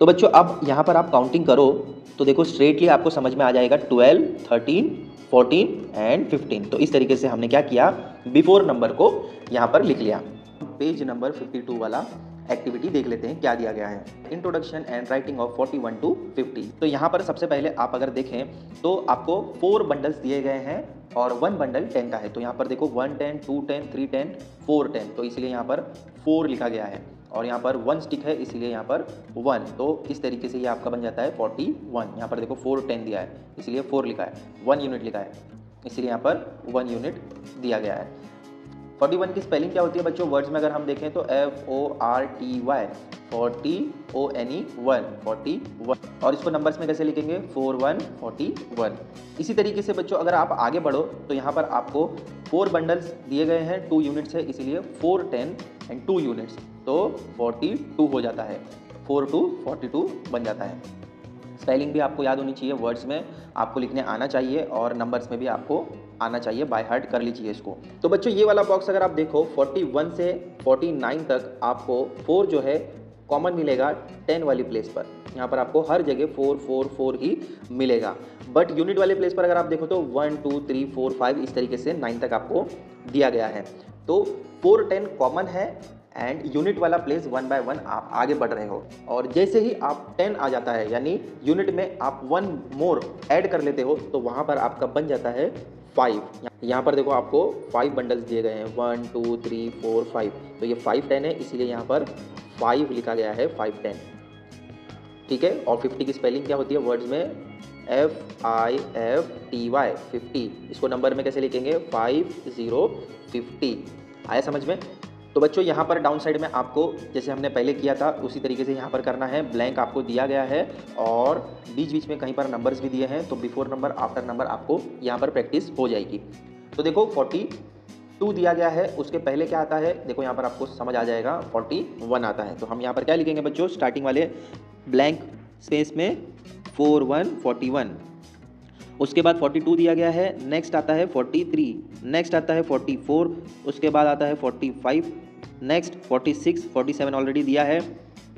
तो बच्चों अब यहाँ पर आप काउंटिंग करो तो देखो स्ट्रेटली आपको समझ में आ जाएगा 12 13 14 एंड 15। तो इस तरीके से हमने क्या किया, बिफोर नंबर को यहाँ पर लिख लिया। पेज नंबर 52 वाला एक्टिविटी देख लेते हैं क्या दिया गया है, introduction and writing of 41 to 50। तो यहाँ पर सबसे पहले आप अगर देखें तो आपको 4 बंडल्स दिए गए हैं और 1 बंडल 10 का है। तो यहाँ पर देखो 1 10 2 10 3 10 4 10, तो इसलिए यहाँ पर 4 लिखा गया है और यहाँ पर 1 स्टिक है इसलिए यहाँ पर 1। तो इस तरीके से ये आपका बन जाता है 41। यहाँ पर देखो 4 10 दिया है इसलिए 4 लिखा है, 1 यूनिट लिखा है इसलिए यहाँ पर 1 यूनिट दिया गया है। 41 की स्पेलिंग क्या होती है बच्चों, वर्ड्स में अगर हम देखें तो FORTY 41 और इसको नंबर्स में कैसे लिखेंगे 41 41। इसी तरीके से बच्चों अगर आप आगे बढ़ो तो यहाँ पर आपको 4 बंडल्स दिए गए हैं, 2 यूनिट्स है इसलिए 4 10 एंड 2 यूनिट्स, तो 42 हो जाता है, 4 2 42 बन जाता है। स्पेलिंग भी आपको याद होनी चाहिए, वर्ड्स में आपको लिखने आना चाहिए और नंबर्स में भी आपको आना चाहिए, बाय हार्ट कर लीजिए इसको। तो बच्चों ये वाला बॉक्स अगर आप देखो 41 से 49 तक आपको 4 जो है कॉमन मिलेगा 10 वाली प्लेस पर। यहाँ पर आपको हर जगह 4 4 4 ही मिलेगा, बट यूनिट वाले प्लेस पर अगर आप देखो तो 1 2 3 4 5 इस तरीके से 9 तक आपको दिया गया है। तो 4 10 कॉमन है एंड यूनिट वाला प्लेस 1 बाय 1 आप आगे बढ़ रहे हो और जैसे ही आप 10 आ जाता है यानी यूनिट में आप 1 मोर ऐड कर लेते हो तो वहाँ पर आपका बन जाता है 5। यहाँ पर देखो आपको 5 बंडल्स दिए गए हैं 1 2 3 4 5, तो ये 5 10 है इसलिए यहाँ पर 5 लिखा गया है 5 10। ठीक है, और 50 की स्पेलिंग क्या होती है वर्ड्स में FIFTY 50, इसको नंबर में कैसे लिखेंगे 50 आया समझ में। तो बच्चों यहाँ पर डाउन साइड में आपको जैसे हमने पहले किया था उसी तरीके से यहाँ पर करना है, ब्लैंक आपको दिया गया है और बीच बीच में कहीं पर नंबर्स भी दिए हैं, तो बिफोर नंबर आफ्टर नंबर आपको यहाँ पर प्रैक्टिस हो जाएगी। तो देखो 42 दिया गया है, उसके पहले क्या आता है देखो यहाँ पर आपको समझ आ जाएगा 41 आता है। तो हम यहाँ पर क्या लिखेंगे बच्चों, स्टार्टिंग वाले ब्लैंक स्पेस में 41 41, उसके बाद 42 दिया गया है, नेक्स्ट आता है 43, नेक्स्ट आता है 44, उसके बाद आता है 45, नेक्स्ट 46 47 ऑलरेडी दिया है,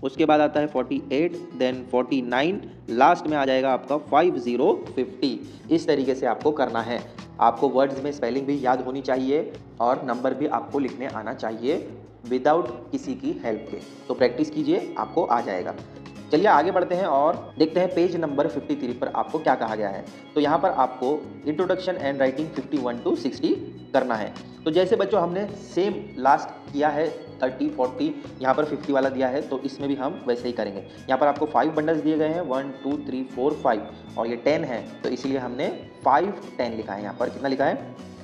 उसके बाद आता है 48, देन 49, लास्ट में आ जाएगा आपका 50 इस तरीके से आपको करना है। आपको वर्ड्स में स्पेलिंग भी याद होनी चाहिए और नंबर भी आपको लिखने आना चाहिए विदाउट किसी की हेल्प के। तो प्रैक्टिस कीजिए, आपको आ जाएगा। चलिए आगे बढ़ते हैं और देखते हैं पेज नंबर 53 पर आपको क्या कहा गया है। तो यहाँ पर आपको इंट्रोडक्शन एंड राइटिंग 51 to 60 करना है। तो जैसे बच्चों हमने सेम लास्ट किया है 30, 40, यहाँ पर 50 वाला दिया है, तो इसमें भी हम वैसे ही करेंगे। यहाँ पर आपको 5 बंडल्स दिए गए हैं, 1 2 3 4 5 और ये 10 है, तो इसीलिए हमने 5 10 लिखा है। यहाँ पर कितना लिखा है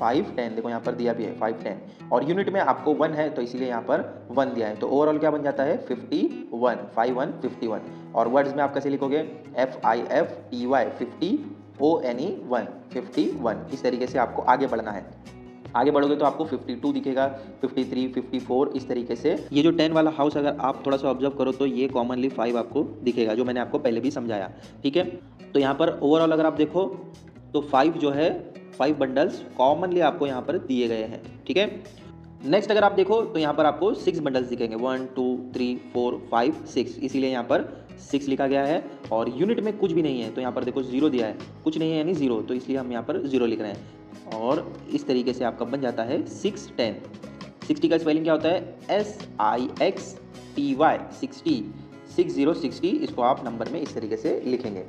5 10, देखो यहाँ पर दिया भी है 5 10 और यूनिट में आपको 1 है, तो इसीलिए यहाँ पर 1 दिया है। तो ओवरऑल क्या बन जाता है 51, 51 51 और वर्ड्स में आप कैसे लिखोगे FIFTY 50 ONE 1 51। इस तरीके से आपको आगे बढ़ना है। आगे बढ़ोगे तो आपको 52 दिखेगा, 53 54 इस तरीके से। ये जो 10 वाला हाउस अगर आप थोड़ा सा ऑब्जर्व करो तो ये कॉमनली 5 आपको दिखेगा, जो मैंने आपको पहले भी समझाया, ठीक है। तो यहाँ पर ओवरऑल अगर आप देखो तो 5 जो है 5 बंडल्स कॉमनली आपको यहाँ पर दिए गए हैं, ठीक है। नेक्स्ट अगर आप देखो तो यहाँ पर आपको 6 बंडल्स दिखेंगे, 1 2 3 4 5 6, इसीलिए यहाँ पर 6 लिखा गया है। और यूनिट में कुछ भी नहीं है, तो यहाँ पर देखो 0 दिया है, कुछ नहीं है यानी 0, तो इसलिए हम यहाँ पर 0 लिख रहे हैं। और इस तरीके से आपका बन जाता है 6 10। 60 का स्पेलिंग क्या होता है SIXTY 60, 60 60। इसको आप नंबर में इस तरीके से लिखेंगे।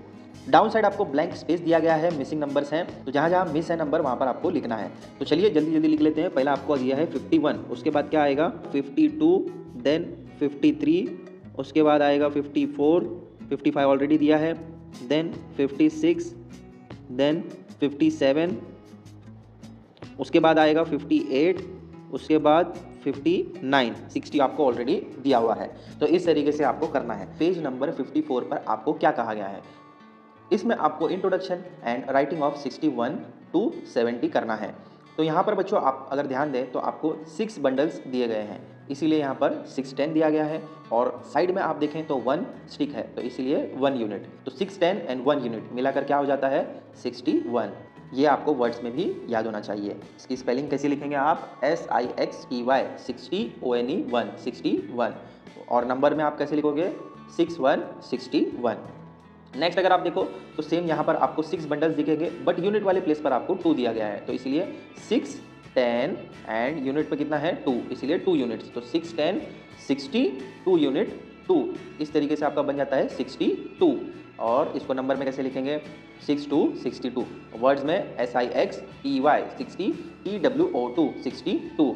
डाउन साइड आपको ब्लैंक स्पेस दिया गया है, मिसिंग नंबर्स हैं, तो जहाँ जहाँ मिस है नंबर वहाँ पर आपको लिखना है। तो चलिए जल्दी जल्दी लिख लेते हैं। पहला आपको दिया है 51, उसके बाद क्या आएगा 52, देन 53, उसके बाद आएगा 54, 55 ऑलरेडी दिया है, देन 56, देन 57, उसके बाद आएगा 58, उसके बाद 59, 60 आपको ऑलरेडी दिया हुआ है। तो इस तरीके से आपको करना है। पेज नंबर 54 पर आपको क्या कहा गया है, इसमें आपको introduction and writing of 61 to 70 करना है। तो यहाँ पर बच्चों आप अगर ध्यान दें तो आपको 6 बंडल्स दिए गए हैं, इसीलिए यहाँ पर 6 10 दिया गया है। और साइड में आप देखें तो 1 स्टिक है, तो इसीलिए 1 यूनिट। तो 6 10 एंड 1 यूनिट मिलाकर क्या हो जाता है 61। ये आपको वर्ड्स में भी याद होना चाहिए। इसकी स्पेलिंग कैसे लिखेंगे आप SIXTY 60 ONE 1 61। और नंबर में आप कैसे लिखोगे 61 61। नेक्स्ट अगर आप देखो तो सेम यहाँ पर आपको 6 बंडल्स दिखेंगे, बट यूनिट वाले प्लेस पर आपको 2 दिया गया है, तो इसलिए 6 10 एंड यूनिट पर कितना है 2, इसीलिए 2 यूनिट्स। तो 6 10 60 2 यूनिट 2, इस तरीके से आपका बन जाता है 62। और इसको नंबर में कैसे लिखेंगे 6 2 62। वर्ड्स में SIXTY 60 TWO2 62।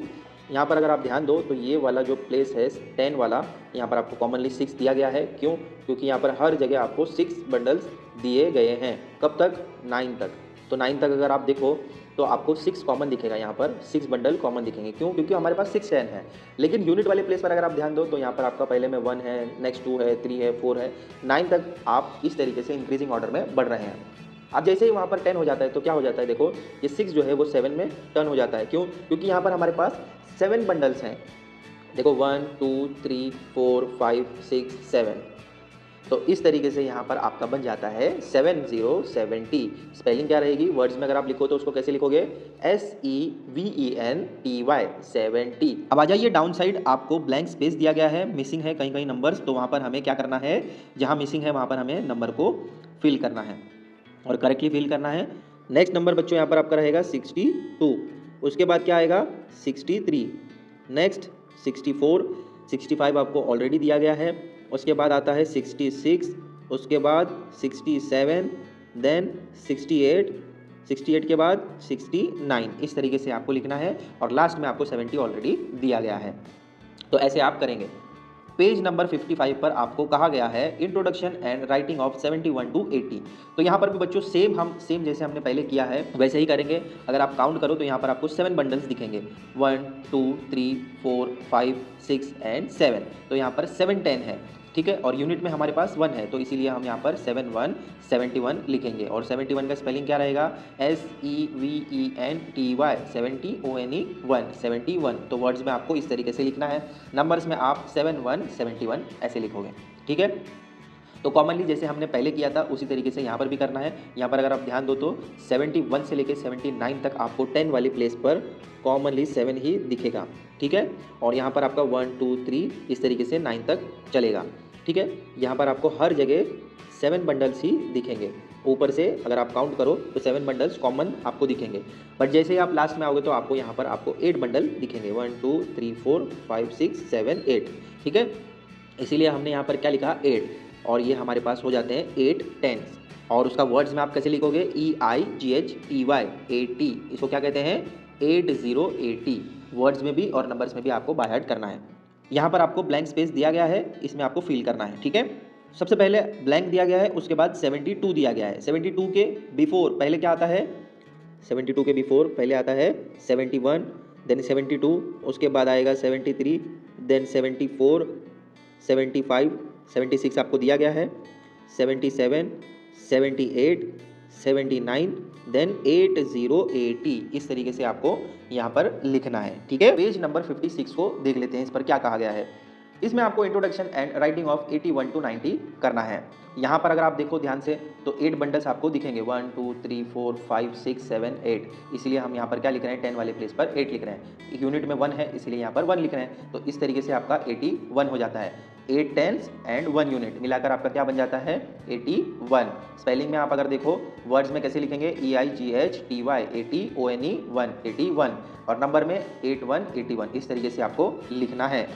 यहाँ पर अगर आप ध्यान दो तो ये वाला जो प्लेस है 10 वाला, यहाँ पर आपको कॉमनली 6 दिया गया है। क्यों? क्योंकि यहाँ पर हर जगह आपको 6 बंडल्स दिए गए हैं। कब तक 9 तक। तो 9 तक अगर आप देखो तो आपको 6 कॉमन दिखेगा, यहाँ पर 6 बंडल कॉमन दिखेंगे। क्यों? क्योंकि हमारे पास 6 10 है। लेकिन यूनिट वाले प्लेस पर अगर आप ध्यान दो तो यहाँ पर आपका पहले में 1 है, नेक्स्ट 2 है, 3 है, 4 है, 9 तक आप इस तरीके से इंक्रीजिंग ऑर्डर में बढ़ रहे हैं। अब जैसे ही वहाँ पर 10 हो जाता है तो क्या हो जाता है, देखो ये 6 जो है वो 7 में टर्न हो जाता है। क्यों? क्योंकि यहाँ पर हमारे पास 7 बंडल्स हैं। देखो 1 2 3 4 5 6 7। तो इस तरीके से यहाँ पर आपका बन जाता है 7070। स्पेलिंग क्या रहेगी वर्ड्स में अगर आप लिखो तो उसको कैसे लिखोगे SEVENTY 70। अब आ जाइए डाउन साइड, आपको ब्लैंक स्पेस दिया गया है, मिसिंग है कहीं कहीं नंबर्स, तो वहाँ पर हमें क्या करना है, जहाँ मिसिंग है वहाँ पर हमें नंबर को फिल करना है और करेक्टली फिल करना है। नेक्स्ट नंबर बच्चों यहाँ पर आपका रहेगा 62, उसके बाद क्या आएगा 63, नेक्स्ट 64, 65 आपको ऑलरेडी दिया गया है, उसके बाद आता है 66, उसके बाद 67, देन 68, 68 के बाद 69। इस तरीके से आपको लिखना है और लास्ट में आपको 70 ऑलरेडी दिया गया है। तो ऐसे आप करेंगे। पेज नंबर 55 पर आपको कहा गया है introduction and writing of 71 to 80। तो यहाँ पर भी बच्चों सेम जैसे हमने पहले किया है वैसे ही करेंगे। अगर आप काउंट करो तो यहाँ पर आपको 7 बंडल्स दिखेंगे, 1 2 3 4 5 6 एंड 7। तो यहाँ पर 7 10 है, ठीक है। और यूनिट में हमारे पास 1 है, तो इसीलिए हम यहाँ पर 71 71 लिखेंगे। और 71 का स्पेलिंग क्या रहेगा SEVENTY 70 ONE 1 71। तो वर्ड्स में आपको इस तरीके से लिखना है, नंबर्स में आप 71 71 ऐसे लिखोगे, ठीक है। तो कॉमनली जैसे हमने पहले किया था उसी तरीके से यहाँ पर भी करना है। यहाँ पर अगर आप ध्यान दो तो 71 से लेकर 79 तक आपको 10 वाली प्लेस पर कॉमनली 7 ही दिखेगा, ठीक है। और यहाँ पर आपका 1 2 3 इस तरीके से 9 तक चलेगा, ठीक है। यहाँ पर आपको हर जगह 7 बंडल्स ही दिखेंगे। ऊपर से अगर आप काउंट करो तो 7 बंडल्स कॉमन आपको दिखेंगे, बट जैसे ही आप लास्ट में आओगे तो आपको यहाँ पर आपको 8 बंडल दिखेंगे, 1 2 3 4 5 6 7 8, ठीक है। इसीलिए हमने यहाँ पर क्या लिखा 8। और ये हमारे पास हो जाते हैं 8 टेंस। और उसका वर्ड्स में आप कैसे लिखोगे, EIGHTY 80, इसको क्या कहते हैं 8080। वर्ड्स में भी और नंबर्स में भी आपको बाय हार्ट करना है। यहाँ पर आपको ब्लैंक स्पेस दिया गया है, इसमें आपको फिल करना है, ठीक है। सबसे पहले ब्लैंक दिया गया है, उसके बाद 72 दिया गया है। 72 के बिफोर पहले क्या आता है, 72 के बिफोर पहले आता है 71, देन 72, उसके बाद आएगा 73, देन 74, 75, 76 आपको दिया गया है, 77, 78, 79, देन 8080। इस तरीके से आपको यहाँ पर लिखना है, ठीक है। पेज नंबर 56 को देख लेते हैं, इस पर क्या कहा गया है। इसमें आपको introduction and writing of 81 to 90 करना है। यहाँ पर अगर आप देखो ध्यान से तो 8 बंडल्स आपको दिखेंगे, 1 2 3 4 5 6 7 8। इसलिए हम यहाँ पर क्या लिख रहे हैं, 10 वाले प्लेस पर 8 लिख रहे हैं। यूनिट में 1 है इसलिए यहाँ पर 1 लिख रहे हैं। तो इस तरीके से आपका 81 हो जाता है। 8 टेंस एंड 1 यूनिट मिलाकर आपका क्या बन जाता है 81। स्पेलिंग में आप अगर देखो वर्ड्स में कैसे लिखेंगे, EIGHTY 80 ONE 1 81, और नंबर में 81 इस तरीके से आपको लिखना है।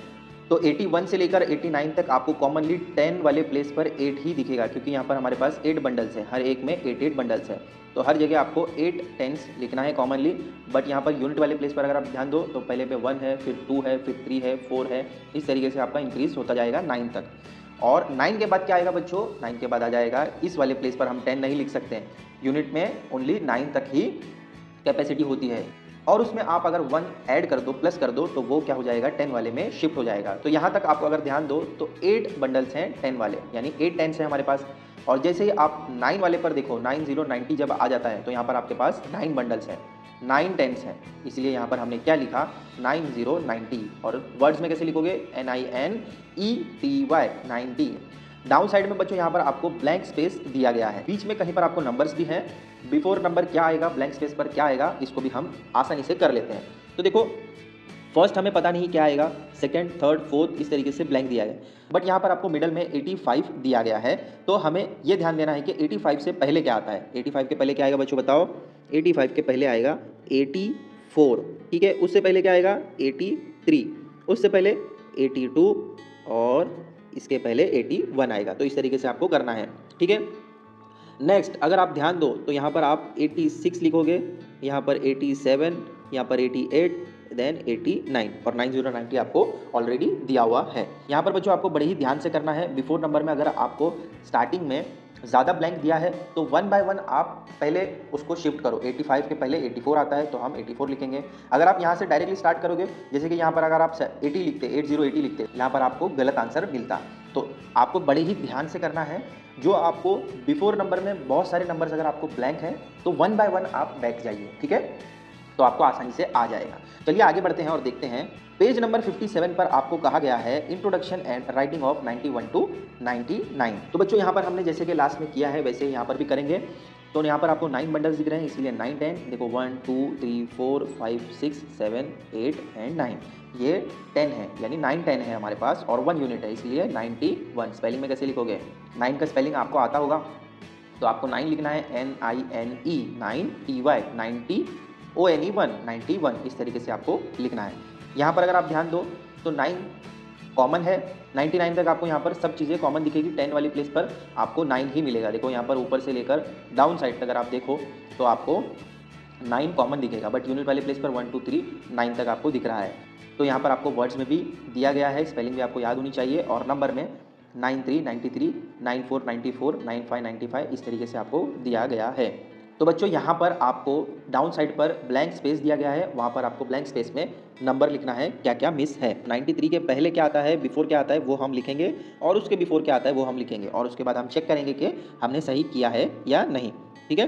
तो 81 से लेकर 89 तक आपको कॉमनली 10 वाले प्लेस पर 8 ही दिखेगा, क्योंकि यहाँ पर हमारे पास 8 बंडल्स हैं, हर एक में 8 बंडल्स है। तो हर जगह आपको 8 टेंस लिखना है कॉमनली। बट यहाँ पर यूनिट वाले प्लेस पर अगर आप ध्यान दो तो पहले पे 1 है, फिर 2 है, फिर 3 है, 4 है, इस तरीके से आपका इंक्रीज होता जाएगा 9 तक। और 9 के बाद क्या आएगा बच्चों, 9 के बाद आ जाएगा, इस वाले प्लेस पर हम 10 नहीं लिख सकते हैं, यूनिट में ओनली 9 तक ही कैपेसिटी होती है। और उसमें आप अगर 1 ऐड कर दो, प्लस कर दो, तो वो क्या हो जाएगा 10 वाले में शिफ्ट हो जाएगा। तो यहाँ तक आपको अगर ध्यान दो तो 8 बंडल्स हैं 10 वाले, यानी 8 टेंस हैं हमारे पास। और जैसे ही आप 9 वाले पर देखो, 9090 जब आ जाता है तो यहाँ पर आपके पास 9 बंडल्स हैं, 9 टेंस हैं, इसलिए यहाँ पर हमने क्या लिखा 9090। और वर्ड्स में कैसे लिखोगे, NINETY 90। डाउन साइड में बच्चों यहाँ पर आपको ब्लैंक स्पेस दिया गया है, बीच में कहीं पर आपको नंबर्स भी हैं। बिफोर नंबर क्या आएगा, ब्लैंक स्पेस पर क्या आएगा, इसको भी हम आसानी से कर लेते हैं। तो देखो फर्स्ट हमें पता नहीं क्या आएगा, सेकंड, थर्ड, फोर्थ, इस तरीके से ब्लैंक दिया गया। बट यहाँ पर आपको मिडल में 85 दिया गया है, तो हमें ये ध्यान देना है कि 85 से पहले क्या आता है। 85 के पहले क्या आएगा बच्चों बताओ, 85 के पहले आएगा 84, ठीक है। उससे पहले क्या आएगा 83, उससे पहले 82, और इसके पहले 81 आएगा। तो इस तरीके से आपको करना है, ठीक है। नेक्स्ट अगर आप ध्यान दो तो यहाँ पर आप 86 लिखोगे, यहाँ पर 87, यहाँ पर 88, देन 89, और 9090 आपको ऑलरेडी दिया हुआ है। यहाँ पर बच्चों आपको बड़े ही ध्यान से करना है। बिफोर नंबर में अगर आपको स्टार्टिंग में ज़्यादा ब्लैंक दिया है तो 1 बाय 1 आप पहले उसको शिफ्ट करो। 85 के पहले 84 आता है तो हम 84 लिखेंगे। अगर आप यहाँ से डायरेक्टली स्टार्ट करोगे, जैसे कि यहाँ पर अगर आप 80 लिखते, 8080 लिखते, यहाँ पर आपको गलत आंसर मिलता। तो आपको बड़े ही ध्यान से करना है। जो आपको बिफोर नंबर में बहुत सारे नंबर्स अगर आपको ब्लैंक हैं तो 1 बाय 1 आप बैठ जाइए, ठीक है, तो आपको आसानी से आ जाएगा। चलिए आगे बढ़ते हैं और देखते हैं। पेज नंबर 57 पर आपको कहा गया है introduction and writing of 91 to 99। तो बच्चों यहाँ पर हमने जैसे कि लास्ट में किया है वैसे यहाँ पर भी करेंगे। तो यहाँ पर आपको 9 बंडल्स दिख रहे हैं, इसलिए 9 10, देखो 1 2 3 4 5 6 7 8 एंड 9, ये 10 है, यानी 9 10 है हमारे पास, और 1 यूनिट है इसलिए 91। स्पेलिंग में कैसे लिखोगे, 9 का स्पेलिंग आपको आता होगा, तो आपको 9 लिखना है NINE 9TY 90 ONE 91, इस तरीके से आपको लिखना है। यहाँ पर अगर आप ध्यान दो तो 9 कॉमन है, 99 तक आपको यहाँ पर सब चीज़ें कॉमन दिखेगी। 10 वाली प्लेस पर आपको 9 ही मिलेगा। देखो यहाँ पर ऊपर से लेकर डाउन साइड तक अगर आप देखो तो आपको 9 कॉमन दिखेगा, बट यूनिट वाले प्लेस पर 1 2 3 9 तक आपको दिख रहा है। तो यहाँ पर आपको वर्ड्स में भी दिया गया है, स्पेलिंग भी आपको याद होनी चाहिए, और नंबर में 93 93 94 94 95 95 इस तरीके से आपको दिया गया है। तो बच्चों यहाँ पर आपको डाउन साइड पर ब्लैंक स्पेस दिया गया है, वहाँ पर आपको ब्लैंक स्पेस में नंबर लिखना है क्या क्या मिस है। 93 के पहले क्या आता है, बिफोर क्या आता है वो हम लिखेंगे, और उसके बिफोर क्या आता है वो हम लिखेंगे, और उसके बाद हम चेक करेंगे कि हमने सही किया है या नहीं, ठीक है।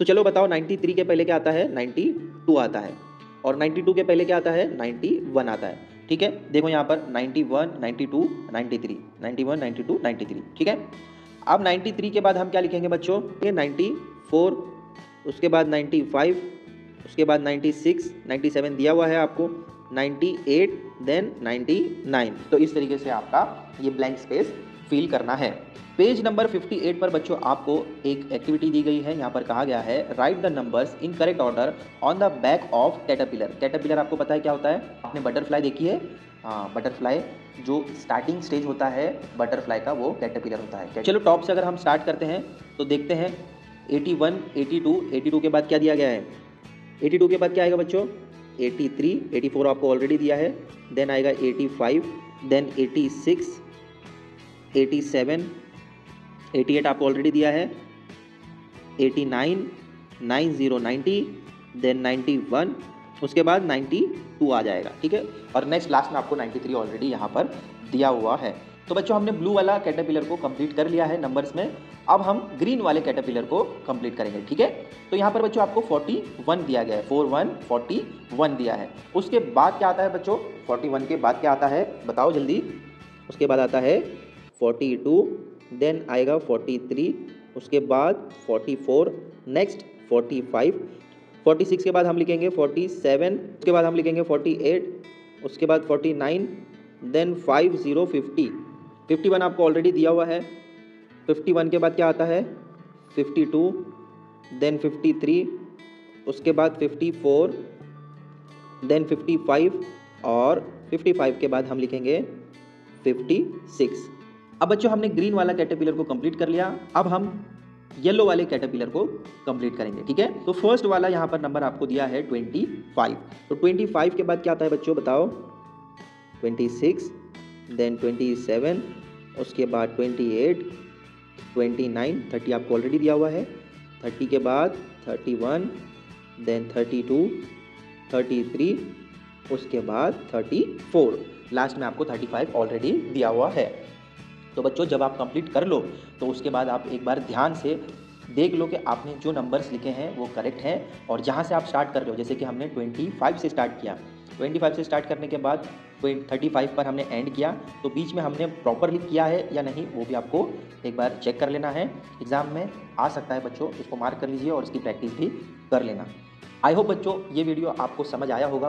तो चलो बताओ 93 के पहले क्या आता है, 92 आता है, और 92 के पहले क्या आता है, 91 आता है, ठीक है। देखो यहाँ पर 91 92 93 91 92 93, ठीक है। अब 93 के बाद हम क्या लिखेंगे बच्चों, ये 94, उसके बाद 95, उसके बाद 96, 97 दिया हुआ है आपको, 98, देन 99। तो इस तरीके से आपका ये ब्लैंक स्पेस फिल करना है। पेज नंबर 58 पर बच्चों आपको एक एक्टिविटी दी गई है। यहाँ पर कहा गया है right the numbers in correct order on the back of caterpillar. Caterpillar आपको पता है क्या होता है? आपने बटरफ्लाई देखी है? हाँ, बटरफ्लाई जो स्टार्टिंग स्टेज होता है बटरफ्लाई का वो कैटरपिलर होता है। चलो टॉप से अगर हम स्टार्ट करते हैं तो देखते हैं 81, 82, 82 के बाद क्या दिया गया है? 82 के बाद क्या आएगा बच्चों? 83, 84 आपको ऑलरेडी दिया है। देन आएगा 85, देन 86, 87, 88 आपको ऑलरेडी दिया है। 89, 90, 90, देन 91, उसके बाद 92 आ जाएगा, ठीक है। और नेक्स्ट लास्ट में आपको 93 ऑलरेडी यहाँ पर दिया हुआ है। तो बच्चों हमने ब्लू वाला कैटरपिलर को कंप्लीट कर लिया है नंबर्स में। अब हम ग्रीन वाले कैटरपिलर को कंप्लीट करेंगे, ठीक है। तो यहाँ पर बच्चों आपको 41 दिया गया है, 41, 41 दिया है। उसके बाद क्या आता है बच्चों? 41 के बाद क्या आता है बताओ जल्दी? उसके बाद आता है 42, देन आएगा 43, उसके बाद 44, नेक्स्ट 45, 46 के बाद हम लिखेंगे 47, उसके बाद हम लिखेंगे 48, उसके बाद 49, देन 50, 50, 51 आपको ऑलरेडी दिया हुआ है। 51 के बाद क्या आता है? 52, देन 53, उसके बाद 54, देन 55 और 55 के बाद हम लिखेंगे 56। अब बच्चों हमने ग्रीन वाला कैटरपिलर को कंप्लीट कर लिया। अब हम येलो वाले कैटरपिलर को कंप्लीट करेंगे, ठीक है। तो फर्स्ट वाला यहाँ पर नंबर आपको दिया है 25। तो 25 के बाद क्या आता है बच्चों बताओ? 26, देन 27, उसके बाद 28, 29, 30 आपको ऑलरेडी दिया हुआ है। 30 के बाद 31, देन 32, 33, उसके बाद 34, लास्ट में आपको 35 ऑलरेडी दिया हुआ है। तो बच्चों जब आप कंप्लीट कर लो तो उसके बाद आप एक बार ध्यान से देख लो कि आपने जो नंबर्स लिखे हैं वो करेक्ट हैं। और जहाँ से आप स्टार्ट कर रहे हो, जैसे कि हमने 25 से स्टार्ट किया, 25 से स्टार्ट करने के बाद 35 पर हमने एंड किया, तो बीच में हमने प्रॉपरली किया है या नहीं वो भी आपको एक बार चेक कर लेना है। एग्ज़ाम में आ सकता है बच्चों, इसको मार्क कर लीजिए और इसकी प्रैक्टिस भी कर लेना। आई होप बच्चों ये वीडियो आपको समझ आया होगा।